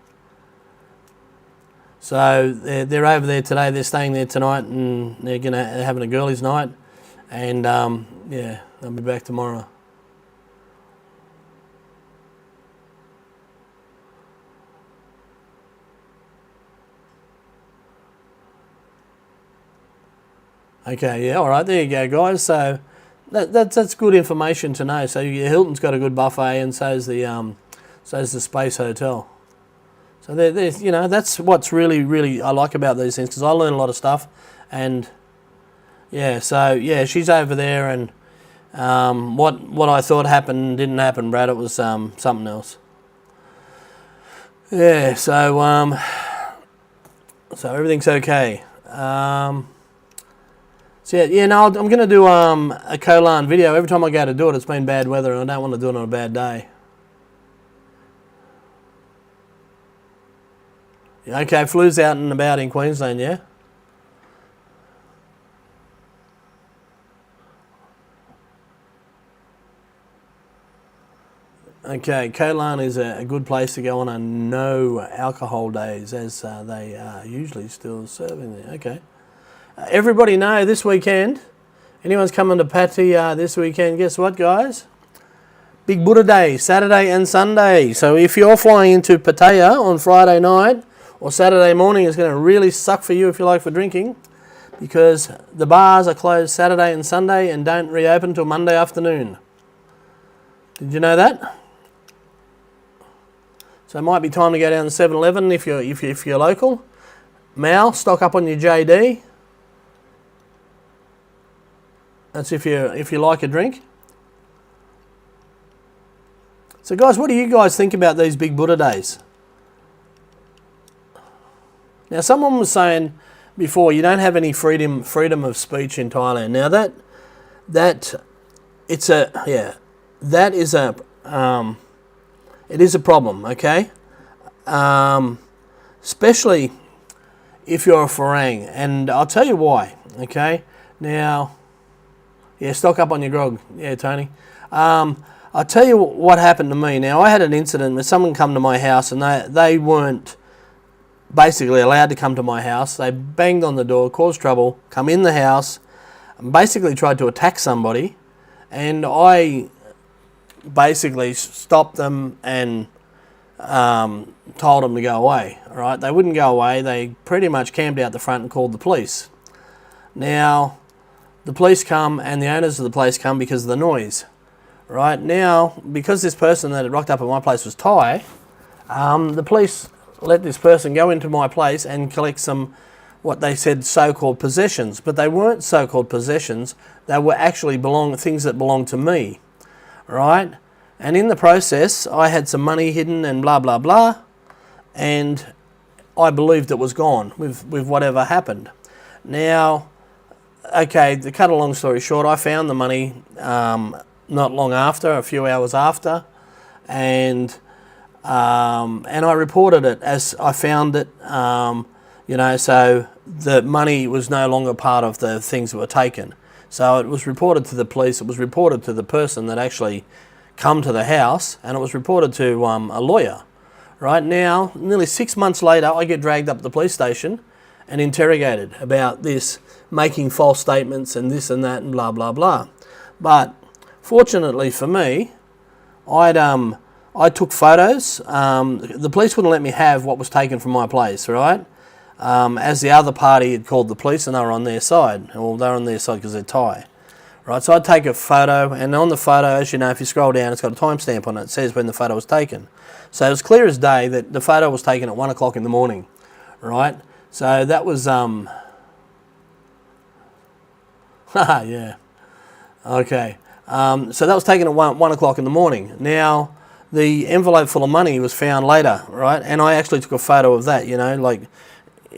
So they're over there today. They're staying there tonight, and they're having a girlies' night. And yeah, they'll be back tomorrow. Okay, yeah, all right, there you go, guys. So that's good information to know. So Hilton's got a good buffet, and so's the Space Hotel. So there's that's what's really I like about these things, because I learn a lot of stuff, and yeah, so yeah, she's over there, and what I thought happened didn't happen, Brad. It was something else. Yeah, so everything's okay. So yeah, no, I'm going to do a Koh Lan video. Every time I go to do it, it's been bad weather, and I don't want to do it on a bad day. Yeah, okay, flu's out and about in Queensland, yeah? Okay, Koh Lan is a good place to go on a no alcohol days, as they are usually still serving there. Okay. Everybody know this weekend, anyone's coming to Pattaya this weekend, guess what, guys? Big Buddha Day, Saturday and Sunday. So if you're flying into Pattaya on Friday night or Saturday morning, it's going to really suck for you if you like for drinking, because the bars are closed Saturday and Sunday and don't reopen until Monday afternoon. Did you know that? So it might be time to go down to 7-Eleven if you're local. Mal, stock up on your JD. That's if you like a drink. So guys, what do you guys think about these Big Buddha Days? Now, someone was saying before, you don't have any freedom of speech in Thailand. Now it is a problem, okay? Especially if you're a Farang, and I'll tell you why, okay? Now, yeah, stock up on your grog. Yeah, Tony. I'll tell you what happened to me. Now, I had an incident where someone come to my house, and they weren't basically allowed to come to my house. They banged on the door, caused trouble, come in the house, and basically tried to attack somebody, and I basically stopped them and told them to go away. All right, they wouldn't go away. They pretty much camped out the front and called the police. Now, the police come and the owners of the place come because of the noise. Right now, because this person that had rocked up at my place was Thai, the police let this person go into my place and collect some, what they said, so-called possessions. But they weren't so-called possessions. They were actually things that belonged to me. Right? And in the process, I had some money hidden and blah, blah, blah. And I believed it was gone with whatever happened. Now, okay, to cut a long story short, I found the money not long after, a few hours after, and I reported it as I found it. So the money was no longer part of the things that were taken. So it was reported to the police. It was reported to the person that actually come to the house, and it was reported to a lawyer. Right now, nearly 6 months later, I get dragged up to the police station and interrogated about this, making false statements and this and that and blah, blah, blah. But fortunately for me, I took photos. The police wouldn't let me have what was taken from my place, right? As the other party had called the police and they were on their side. Well, they're on their side because they're Thai. Right, so I'd take a photo, and on the photo, as you know, if you scroll down, it's got a timestamp on it. It says when the photo was taken. So it was clear as day that the photo was taken at 1 o'clock in the morning, right? So that was, yeah, okay. So that was taken at 1 o'clock in the morning. Now, the envelope full of money was found later, right? And I actually took a photo of that,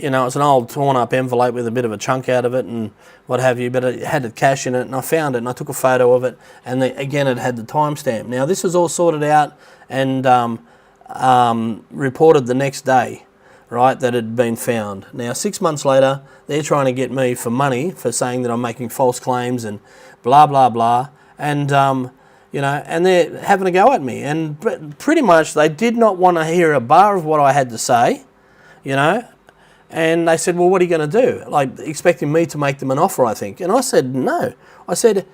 it's an old torn up envelope with a bit of a chunk out of it and what have you, but it had the cash in it, and I found it and I took a photo of it, and again it had the timestamp. Now this was all sorted out and reported the next day, right, that it had been found. Now 6 months later, they're trying to get me for money for saying that I'm making false claims and blah, blah, blah, and and they're having a go at me, and pretty much they did not want to hear a bar of what I had to say, And they said, well, what are you going to do? Like, expecting me to make them an offer, I think. And I said, no. I said,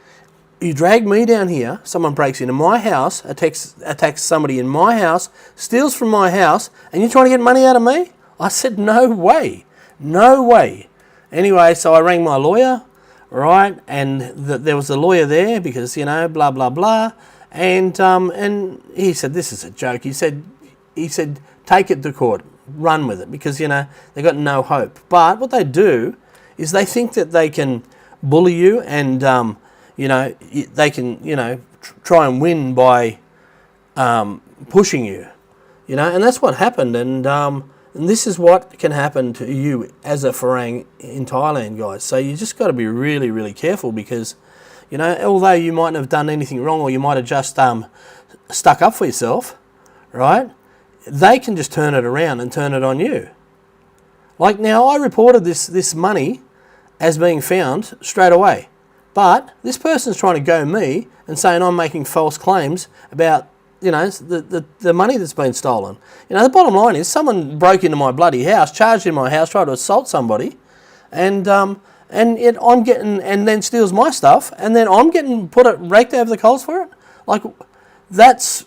you drag me down here, someone breaks into my house, attacks somebody in my house, steals from my house, and you're trying to get money out of me? I said, no way. No way. Anyway, so I rang my lawyer, right? And there was a lawyer there because, blah, blah, blah. And he said, this is a joke. He said, take it to court. Run with it, because they've got no hope. But what they do is they think that they can bully you, and they can try and win by pushing you, and that's what happened. And this is what can happen to you as a Farang in Thailand, guys. So you just got to be really, really careful, because although you mightn't have done anything wrong, or you might have just stuck up for yourself, right? They can just turn it around and turn it on you. Like now, I reported this money as being found straight away. But this person's trying to go me and saying I'm making false claims about, the money that's been stolen. The bottom line is someone broke into my bloody house, charged in my house, tried to assault somebody, and I'm getting, and then steals my stuff, and then I'm getting raked over the coals for it. Like, that's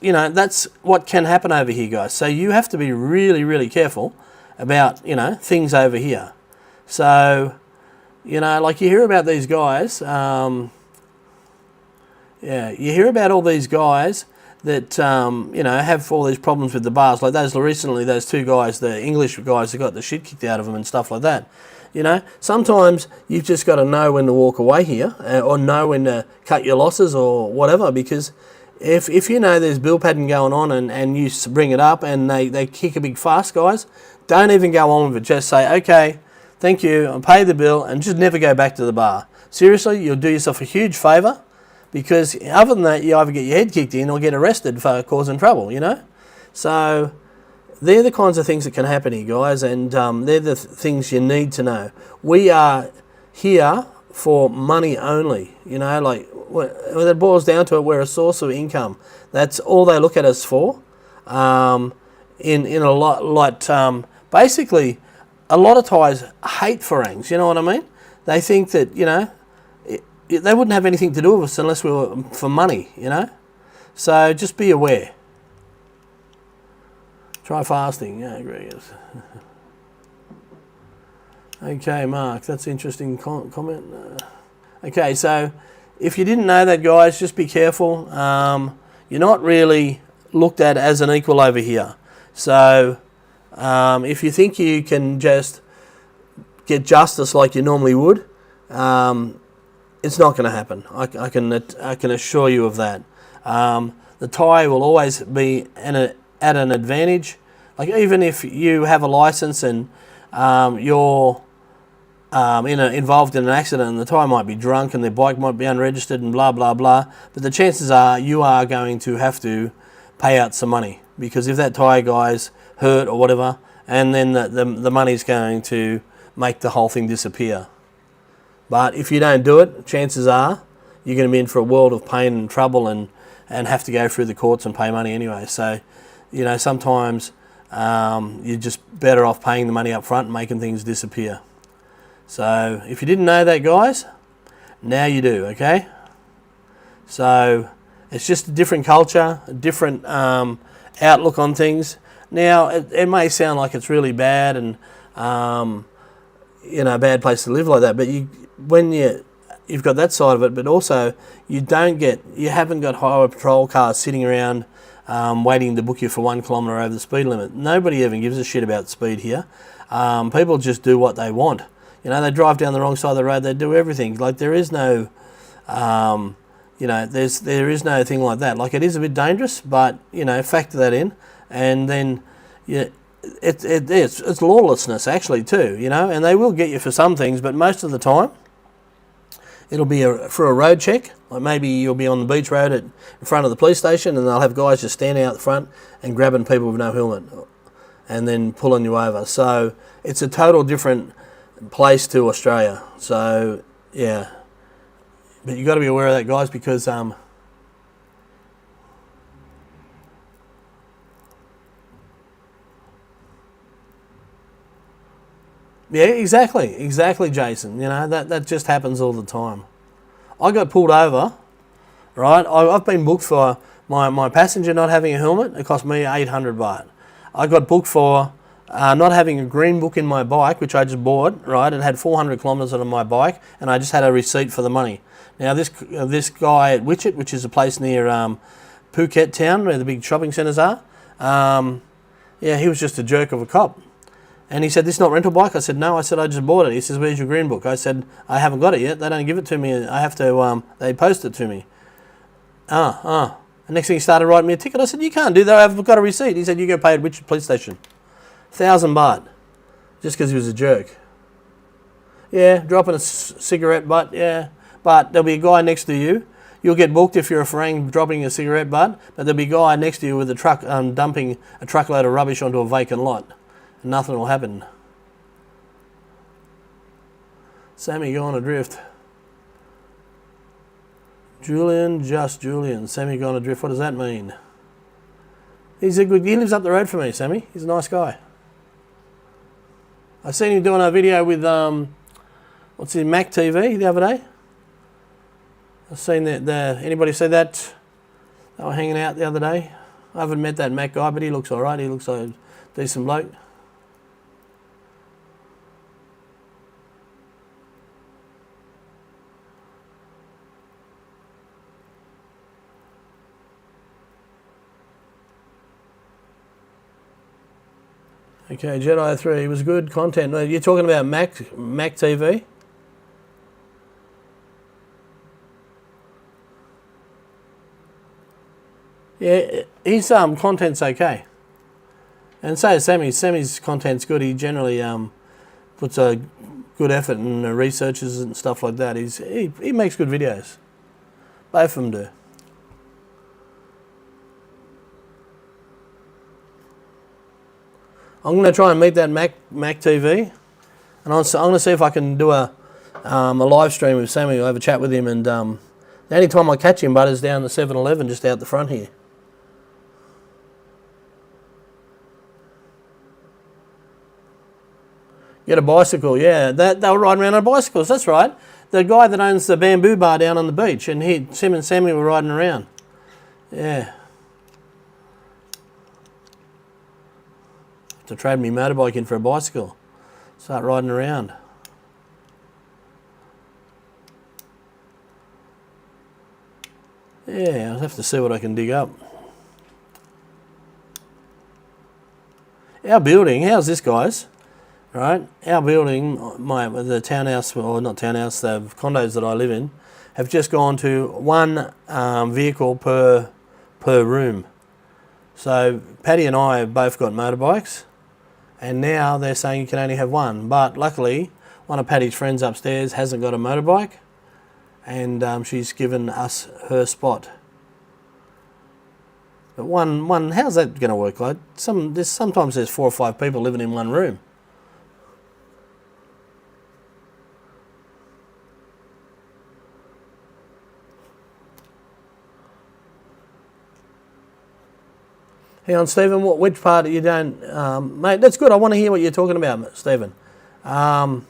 what can happen over here, guys. So you have to be really, really careful about, things over here. So, like you hear about these guys, you hear about all these guys that, have all these problems with the bars. Like those two guys, the English guys that got the shit kicked out of them and stuff like that. Sometimes you've just got to know when to walk away here, or know when to cut your losses or whatever, because if there's bill padding going on and you bring it up and they kick a big fuss, guys, don't even go on with it. Just say, okay, thank you, I'll pay the bill, and just never go back to the bar. Seriously, you'll do yourself a huge favour, because other than that, you either get your head kicked in or get arrested for causing trouble, So they're the kinds of things that can happen here, guys, and they're the things you need to know. We are here for money only, when it boils down to it, we're a source of income. That's all they look at us for. In a lot basically, a lot of Thais hate Farangs, you know what I mean? They think that, they wouldn't have anything to do with us unless we were for money, So just be aware. Try fasting. Yeah, I agree. Yes. Okay, Mark, that's an interesting comment. Okay, so if you didn't know that, guys, just be careful. You're not really looked at as an equal over here. So if you think you can just get justice like you normally would, it's not going to happen. I can assure you of that. The Thai will always be at an advantage. Like even if you have a license and you're involved in an accident, and the Thai might be drunk and their bike might be unregistered and blah blah blah, but the chances are you are going to have to pay out some money, because if that Thai guy's hurt or whatever, and then the money's going to make the whole thing disappear. But if you don't do it, chances are you're going to be in for a world of pain and trouble and have to go through the courts and pay money anyway. So, sometimes you're just better off paying the money up front and making things disappear. So if you didn't know that, guys, now you do, okay? So it's just a different culture, a different outlook on things. Now, it may sound like it's really bad and, a bad place to live like that, but you've got that side of it, but also you haven't got highway patrol cars sitting around waiting to book you for 1 kilometre over the speed limit. Nobody even gives a shit about speed here. People just do what they want. They drive down the wrong side of the road. They do everything. Like there is no, there is no thing like that. Like it is a bit dangerous, but factor that in, and then it's lawlessness actually too. And they will get you for some things, but most of the time it'll be for a road check. Like maybe you'll be on the beach road in front of the police station, and they'll have guys just standing out the front and grabbing people with no helmet, and then pulling you over. So it's a total different place to Australia. So yeah, but you got to be aware of that, guys, because yeah, exactly, Jason. That just happens all the time. I got pulled over, right? I've been booked for my passenger not having a helmet. It cost me 800 baht. I got booked for not having a green book in my bike, which I just bought, right? It had 400 kilometres on my bike, and I just had a receipt for the money. Now, this guy at Wichit, which is a place near Phuket town, where the big shopping centres are, he was just a jerk of a cop. And he said, "This is not rental bike?" I said, "No." I said, "I just bought it." He says, "Where's your green book?" I said, "I haven't got it yet. They don't give it to me. I have to, they post it to me." And next thing he started writing me a ticket. I said, "You can't do that. I've got a receipt." He said, "You go pay at Wichit police station. 1,000 baht. Just because he was a jerk." Yeah, dropping a cigarette butt, yeah. But there'll be a guy next to you. You'll get booked if you're a Farang dropping a cigarette butt, but there'll be a guy next to you with a truck dumping a truckload of rubbish onto a vacant lot. And nothing will happen. Sammy gone adrift. Julian. Sammy gone adrift. What does that mean? He lives up the road from me, Sammy. He's a nice guy. I seen him doing a video with Mac TV the other day. I've seen that. Anybody see that? They were hanging out the other day. I haven't met that Mac guy, but he looks all right. He looks like a decent bloke. Okay, Jedi 3 was good content. You're talking about Mac TV? Yeah, his content's okay. And so Sammy's content's good. He generally puts a good effort and researches and stuff like that. He makes good videos. Both of them do. I'm going to try and meet that Mac TV, and I'm going to see if I can do a live stream with Sammy. I'll have a chat with him, and the only time I catch him, but is down the 7-Eleven just out the front here. Get a bicycle, yeah. They were riding around on bicycles, that's right. The guy that owns the bamboo bar down on the beach, and Tim and Sammy were riding around. Yeah. To trade me motorbike in for a bicycle. Start riding around. Yeah, I'll have to see what I can dig up. Our building, how's this, guys? Right, our building, the townhouse, or not townhouse, the condos that I live in, have just gone to one vehicle per room. So Paddy and I have both got motorbikes, and now they're saying you can only have one. But luckily, one of Paddy's friends upstairs hasn't got a motorbike, and she's given us her spot. But one, how's that going to work? Like sometimes there's 4 or 5 people living in one room. Hang on, Stephen, which part you don't... mate, that's good. I want to hear what you're talking about, Stephen. Yeah,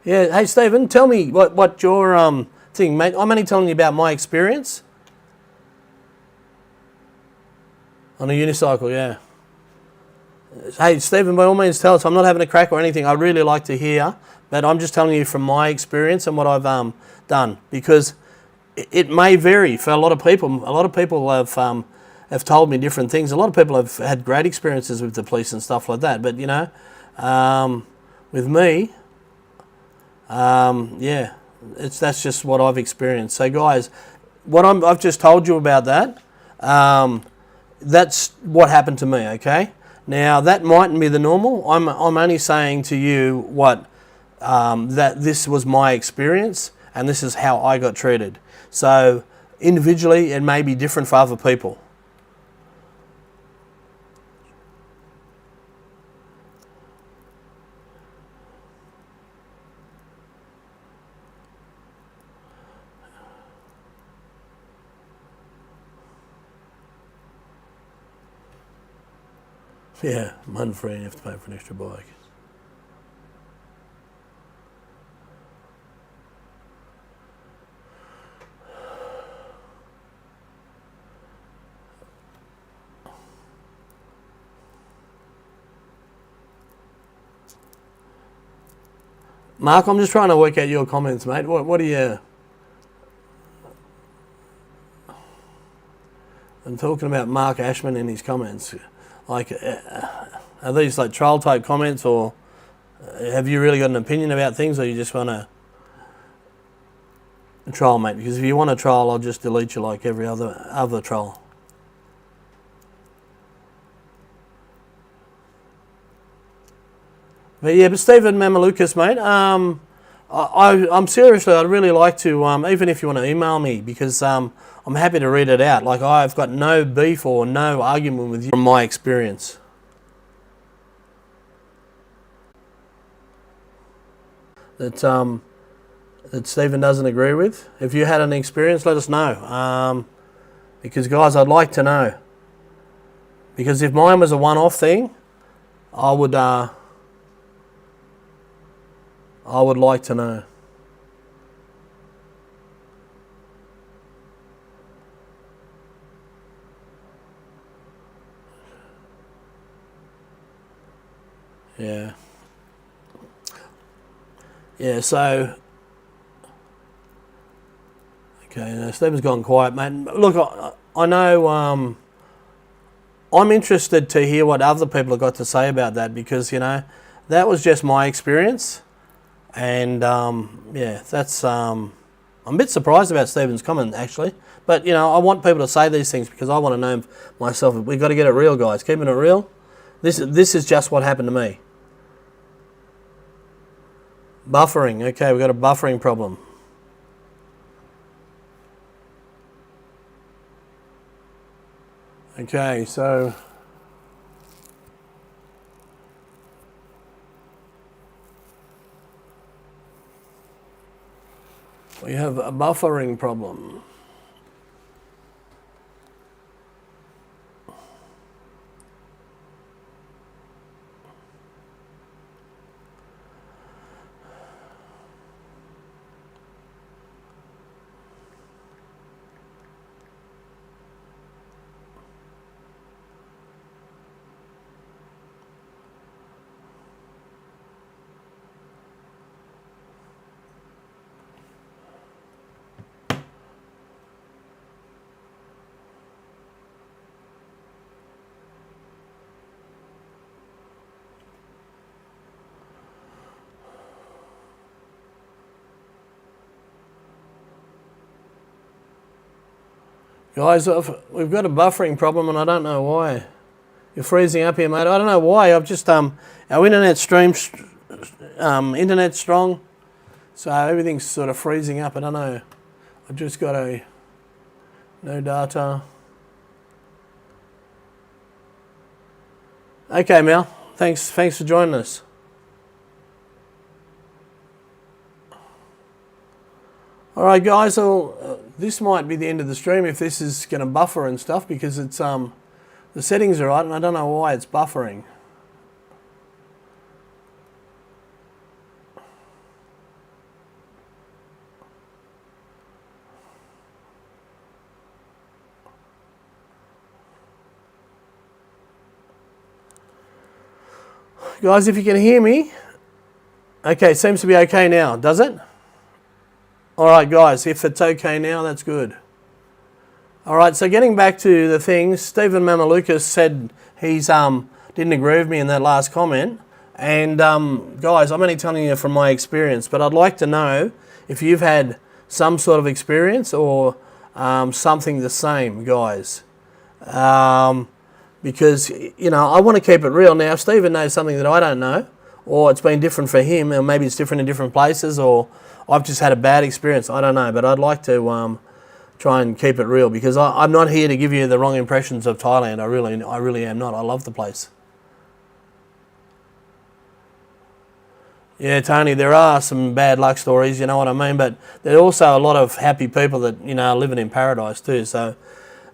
hey, Stephen, tell me what your thing, mate. I'm only telling you about my experience. On a unicycle, yeah. Hey, Stephen, by all means, tell us. I'm not having a crack or anything. I'd really like to hear, but I'm just telling you from my experience and what I've done, because it may vary for a lot of people. A lot of people have told me different things. A lot of people have had great experiences with the police and stuff like that. But you know, with me, yeah, that's just what I've experienced. So, guys, what I've just told you about that, that's what happened to me. Okay. Now that mightn't be the normal. I'm only saying to you what that this was my experience and this is how I got treated. So individually, it may be different for other people. Yeah, I'm free and you have to pay for an extra bike. Mark, I'm just trying to work out your comments, mate. What are you... I'm talking about Mark Ashman in his comments. Like, are these like troll type comments, or have you really got an opinion about things, or you just want to troll, mate? Because if you want to troll, I'll just delete you like every other troll. But yeah, but Stephen Mamalukas, mate, I'm seriously, I'd really like to, even if you want to email me, because I'm happy to read it out. Like, I've got no beef or no argument with you from my experience. That Stephen doesn't agree with. If you had an experience, let us know. Because, guys, I'd like to know. Because if mine was a one-off thing, I would like to know. Yeah. Yeah, so... Okay, now Stephen's gone quiet, mate. Look, I know... I'm interested to hear what other people have got to say about that, because, you know, that was just my experience. And, yeah, that's... I'm a bit surprised about Stephen's comment, actually. But, you know, I want people to say these things because I want to know myself. We've got to get it real, guys. Keeping it real. This is just what happened to me. Buffering. Okay, we've got a buffering problem. Okay, so... we have a buffering problem. Guys, we've got a buffering problem and I don't know why. You're freezing up here, mate. I don't know why. I've just our internet's strong, so everything's sort of freezing up. I don't know. I've just got no data. Okay, Mel. Thanks for joining us. All right, guys. So this might be the end of the stream if this is going to buffer and stuff, because it's the settings are right, and I don't know why it's buffering. Guys, if you can hear me, okay, seems to be okay now, does it? All right, guys, if it's okay now, that's good. All right, so getting back to the things, Stephen Mamalukas said he's didn't agree with me in that last comment. And guys, I'm only telling you from my experience, but I'd like to know if you've had some sort of experience or something the same, guys. Because, you know, I want to keep it real. Now, if Stephen knows something that I don't know, or it's been different for him, or maybe it's different in different places, or I've just had a bad experience, I don't know. But I'd like to try and keep it real, because I'm not here to give you the wrong impressions of Thailand. I really am not. I love the place. Yeah, Tony, there are some bad luck stories, you know what I mean? But there are also a lot of happy people that, you know, are living in paradise too. So,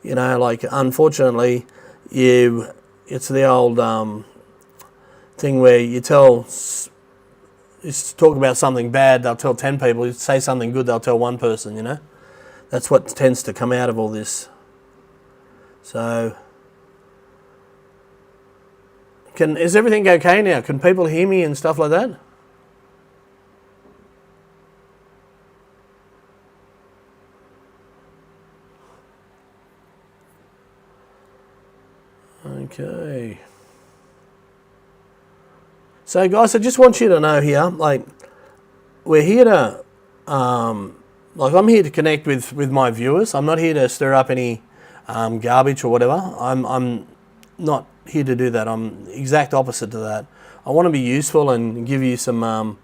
you know, like, unfortunately, it's the old thing where you talk about something bad, they'll tell 10 people. You say something good, they'll tell one person, you know? That's what tends to come out of all this. So, is everything okay now? Can people hear me and stuff like that? Okay. So, guys, I just want you to know here, like, we're here to, like, I'm here to connect with my viewers. I'm not here to stir up any garbage or whatever. I'm not here to do that. I'm the exact opposite to that. I want to be useful and give you some,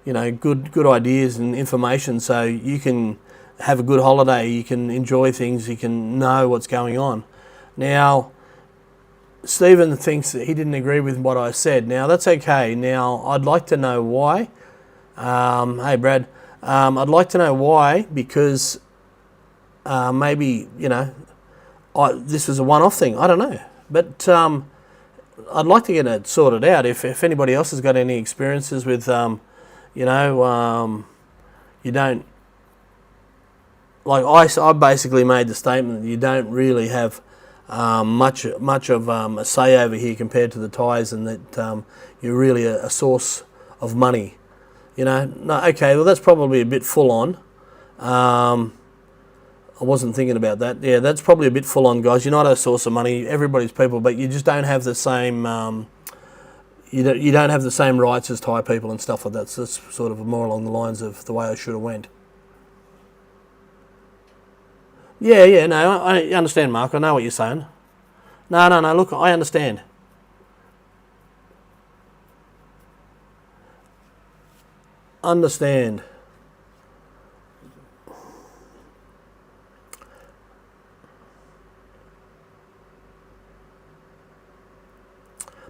you know, good ideas and information, so you can have a good holiday. You can enjoy things. You can know what's going on. Now, Stephen thinks that he didn't agree with what I said. Now, that's okay. Now, I'd like to know why. Hey, Brad. I'd like to know why, because maybe, you know, this was a one-off thing. I don't know. But I'd like to get it sorted out. If anybody else has got any experiences with, you know, you don't... Like, I basically made the statement that you don't really have much of a say over here compared to the Thais, and that you're really a source of money. You know, no, okay, well, that's probably a bit full on. I wasn't thinking about that. Yeah, that's probably a bit full on, guys. You're not a source of money. Everybody's people, but you just don't have the same. You don't have the same rights as Thai people and stuff like that. So that's sort of more along the lines of the way I should have went. Yeah, no, I understand, Mark. I know what you're saying. No, look, I understand. Understand.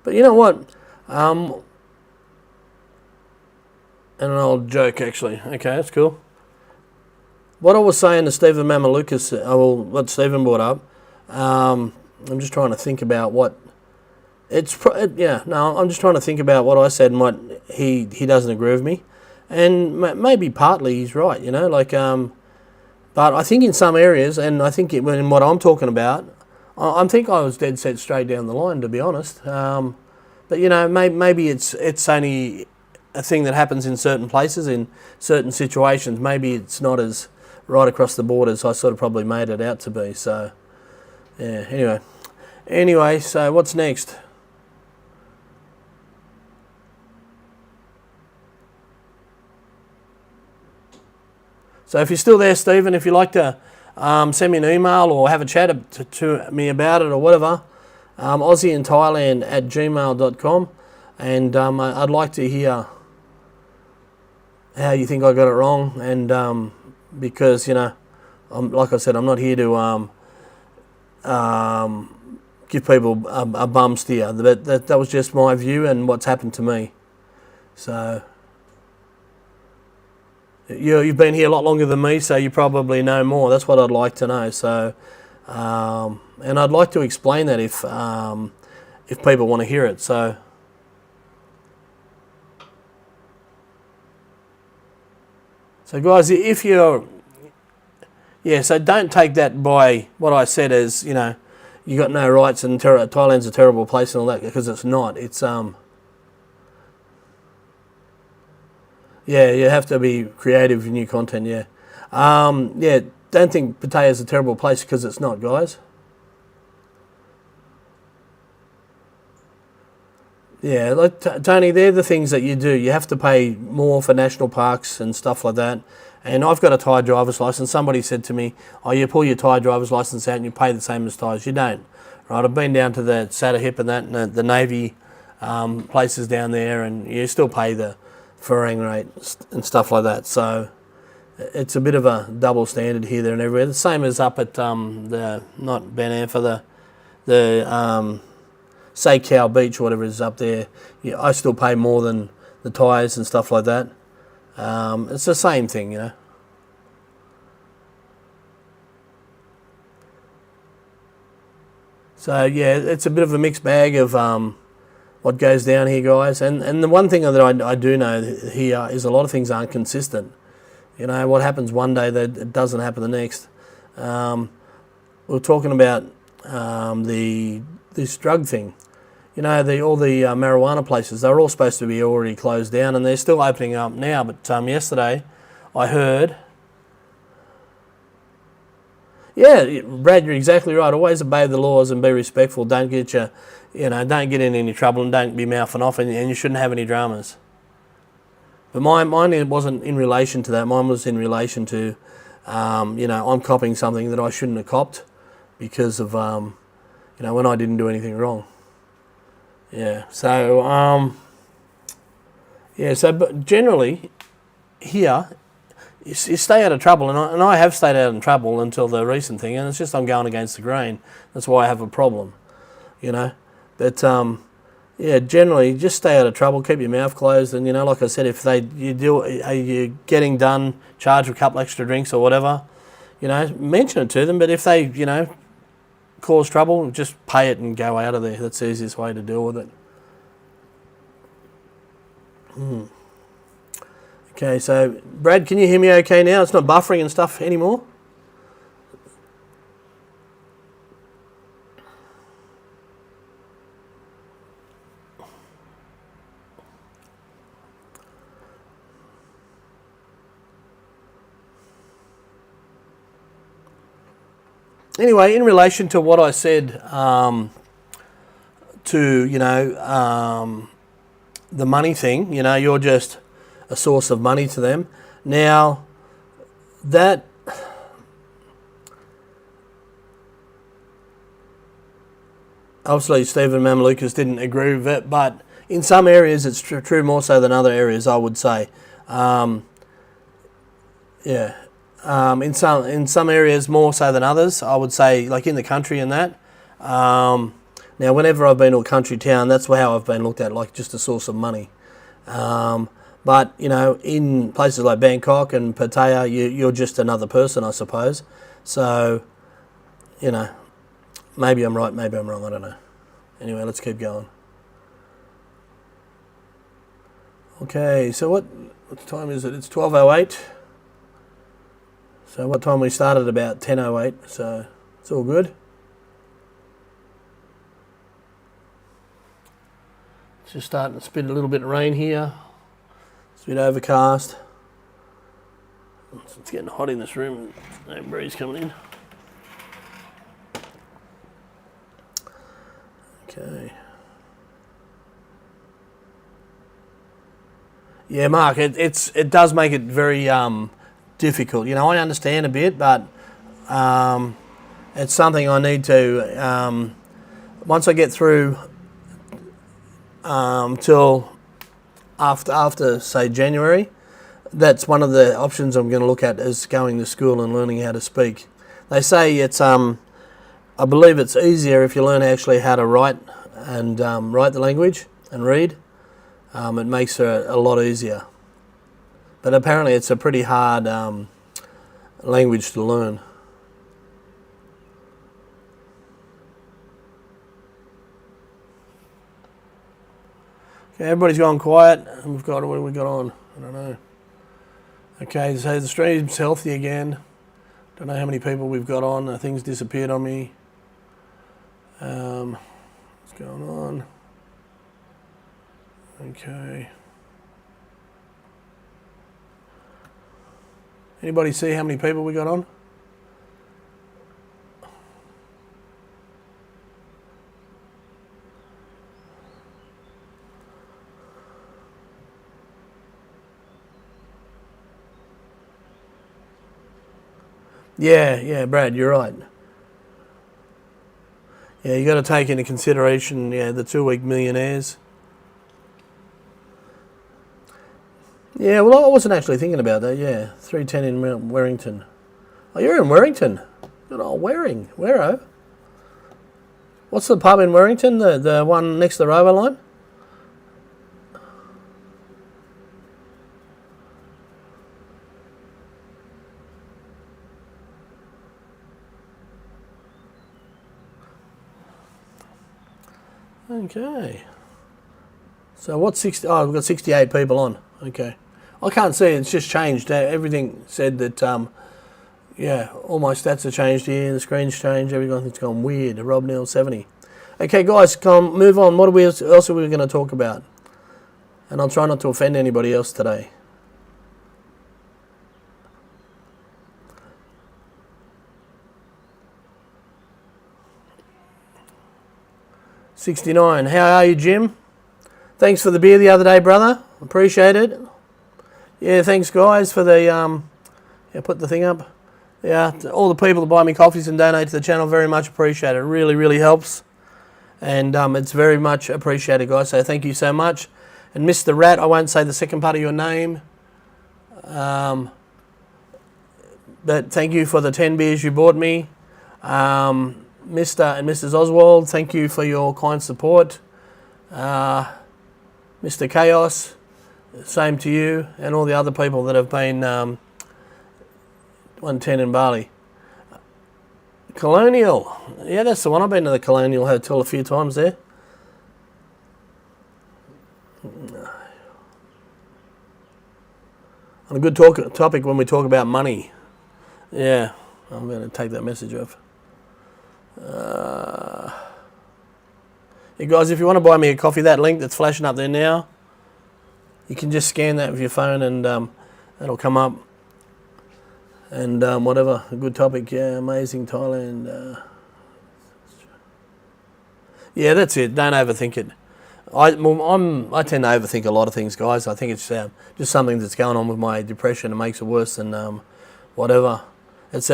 But you know what? And an old joke, actually. Okay, that's cool. What I was saying to Stephen Mamalukas, what Stephen brought up, I'm just trying to think about what I'm just trying to think about what I said and what he doesn't agree with me, and maybe partly he's right, you know, like, but I think in some areas, and I think in what I'm talking about, I think I was dead set straight down the line, to be honest. But you know, maybe it's only a thing that happens in certain places, in certain situations. Maybe it's not as right across the board as I sort of probably made it out to be. So, yeah. Anyway, so what's next? So if you're still there, Stephen, if you'd like to send me an email or have a chat to me about it or whatever. Aussie and Thailand at gmail.com, and I'd like to hear how you think I got it wrong, and because, you know, like I said, I'm not here to give people a bum steer. That was just my view and what's happened to me. So you've been here a lot longer than me, so you probably know more. That's what I'd like to know. So, and I'd like to explain that if people want to hear it. So guys, if you're, so don't take that by what I said as, you know, you got no rights and Thailand's a terrible place and all that, because it's not. It's you have to be creative with new content. Don't think Pattea's a terrible place, because it's not, guys. Yeah, like Tony, they're the things that you do. You have to pay more for national parks and stuff like that. And I've got a Thai driver's license. Somebody said to me, "Oh, you pull your Thai driver's license out and you pay the same as Thais." You don't, right? I've been down to the Satahip and that, and the Navy places down there, and you still pay the Farang rate and stuff like that. So it's a bit of a double standard here, there, and everywhere. The same as up at the not Ben Air, for the Say Cow Beach or whatever is up there. Yeah, I still pay more than the Thais and stuff like that. It's the same thing, you know. So yeah, it's a bit of a mixed bag of what goes down here, guys. And the one thing that I do know here is a lot of things aren't consistent. You know, what happens one day that it doesn't happen the next. We're talking about this drug thing. You know, all the marijuana places, they're all supposed to be already closed down, and they're still opening up now. But yesterday, I heard. Yeah, Brad, you're exactly right. Always obey the laws and be respectful. Don't get don't get in any trouble, and don't be mouthing off, and you shouldn't have any dramas. But mine it wasn't in relation to that. Mine was in relation to, I'm copying something that I shouldn't have copped because of, when I didn't do anything wrong. Yeah. So, but generally, here, you stay out of trouble, and I have stayed out of trouble until the recent thing, and it's just I'm going against the grain. That's why I have a problem, you know. But generally just stay out of trouble, keep your mouth closed, and like I said, if you're getting done, charge a couple extra drinks or whatever, mention it to them. But if they cause trouble, just pay it and go out of there. That's the easiest way to deal with it. Okay, so Brad, can you hear me okay now? It's not buffering and stuff anymore? Anyway, in relation to what I said the money thing, you're just a source of money to them. Now, that obviously Stephen Mamlukas didn't agree with it, but in some areas it's true more so than other areas, I would say. In some areas more so than others, I would say, like in the country and that. Now, whenever I've been to a country town, that's how I've been looked at, like just a source of money. But, in places like Bangkok and Pattaya, you're just another person, I suppose. So, maybe I'm right, maybe I'm wrong, I don't know. Anyway, let's keep going. Okay, so what time is it? It's 12:08. So what time we started? About 10:08, so it's all good. It's just starting to spit a little bit of rain here. It's a bit overcast. It's getting hot in this room. No breeze coming in. Okay. Yeah, Mark, it does make it very difficult. I understand a bit, but It's something I need to, once I get through till after say January, that's one of the options I'm going to look at, is going to school and learning how to speak. They say it's, I believe it's easier if you learn actually how to write and write the language and read. It makes it a lot easier. But apparently it's a pretty hard language to learn. Okay, everybody's gone quiet. We've got, what have we got on? I don't know. Okay, so the stream's healthy again. Don't know how many people we've got on. Things disappeared on me. What's going on? Okay. Anybody see how many people we got on? Yeah, Brad, you're right. Yeah, you got to take into consideration, the 2-week millionaires. Yeah, well, I wasn't actually thinking about that. Yeah, 310 in Warrington. Oh, you're in Warrington. Good old Wero. What's the pub in Warrington? The one next to the Robo line? Okay. So what's 60? Oh, we've got 68 people on. Okay. I can't see it. It's just changed. Everything said that, all my stats have changed here. The screen's changed. Everything's gone weird. Rob Neal 70. Okay, guys, come move on. What else are we going to talk about? And I'll try not to offend anybody else today. $69. How are you, Jim? Thanks for the beer the other day, brother. Appreciate it. Yeah, thanks, guys, for the put the thing up. Yeah, all the people that buy me coffees and donate to the channel, very much appreciate it. It really, really helps. And it's very much appreciated, guys. So thank you so much. And Mr. Rat, I won't say the second part of your name. But thank you for the 10 beers you bought me. Mr. and Mrs. Oswald, thank you for your kind support. Mr. Chaos, same to you, and all the other people that have been 110 in Bali. Colonial, yeah, that's the one. I've been to the Colonial Hotel a few times there. On a good topic when we talk about money. Yeah, I'm going to take that message off. You guys, if you want to buy me a coffee, that link that's flashing up there now, you can just scan that with your phone and it'll come up. And whatever, a good topic, yeah, amazing Thailand. Yeah, that's it. Don't overthink it. I tend to overthink a lot of things, guys. I think it's just something that's going on with my depression and makes it worse than whatever. It's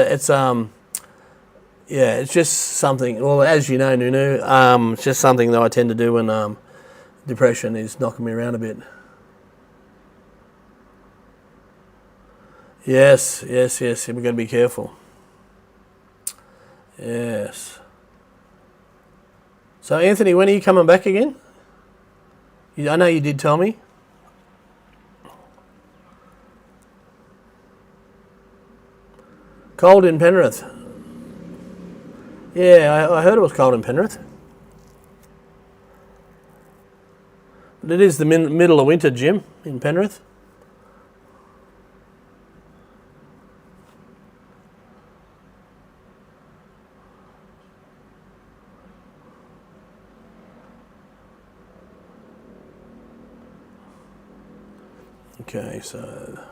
just something. Well, as you know, Nunu, it's just something that I tend to do when depression is knocking me around a bit. Yes. We've got to be careful. Yes. So, Anthony, when are you coming back again? I know you did tell me. Cold in Penrith. Yeah, I heard it was cold in Penrith. But it is the middle of winter, Jim, in Penrith. Okay, so...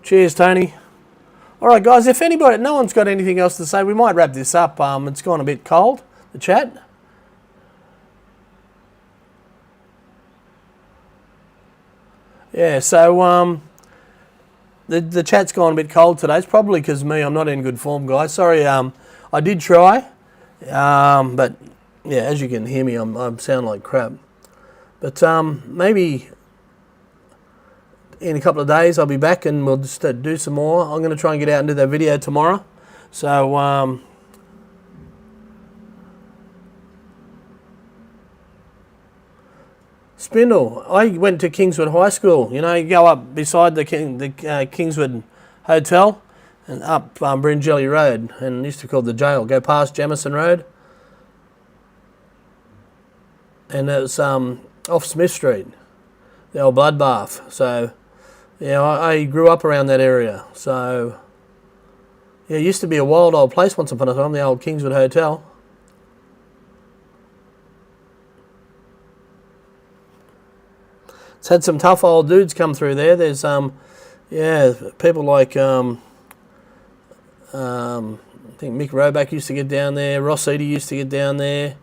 Cheers, Tony. All right, guys, if no one's got anything else to say, we might wrap this up. It's gone a bit cold, the chat. Yeah, so the chat's gone a bit cold today. It's probably because me. I'm not in good form, guys. Sorry. I did try, but yeah, as you can hear me, I sound like crap. But maybe in a couple of days I'll be back and we'll just do some more. I'm going to try and get out and do that video tomorrow. So Spindle, I went to Kingswood High School. You know, you go up beside the Kingswood Hotel and up Bringelly Road, and used to call the jail. Go past Jamison Road, and it was off Smith Street, the old bloodbath. So yeah, I grew up around that area. So yeah, it used to be a wild old place once upon a time, the old Kingswood Hotel. It's had some tough old dudes come through there. There's yeah, people like I think Mick Roback used to get down there. Ross Eady used to get down there.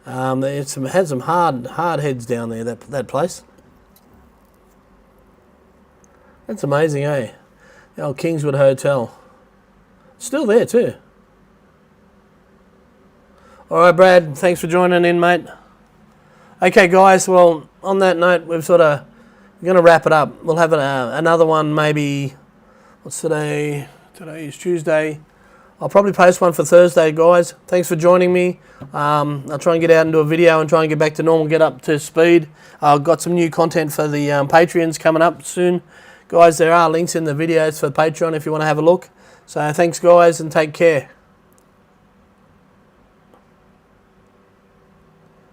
It's had some hard heads down there. That place. That's amazing, eh? The old Kingswood Hotel. Still there too. All right, Brad. Thanks for joining in, mate. Okay, guys. Well, on that note, we're going to wrap it up. We'll have another one maybe. What's today? Today is Tuesday. I'll probably post one for Thursday, guys. Thanks for joining me. I'll try and get out and do a video and try and get back to normal, get up to speed. I've got some new content for the Patreons coming up soon. Guys, there are links in the videos for Patreon if you want to have a look. So thanks, guys, and take care.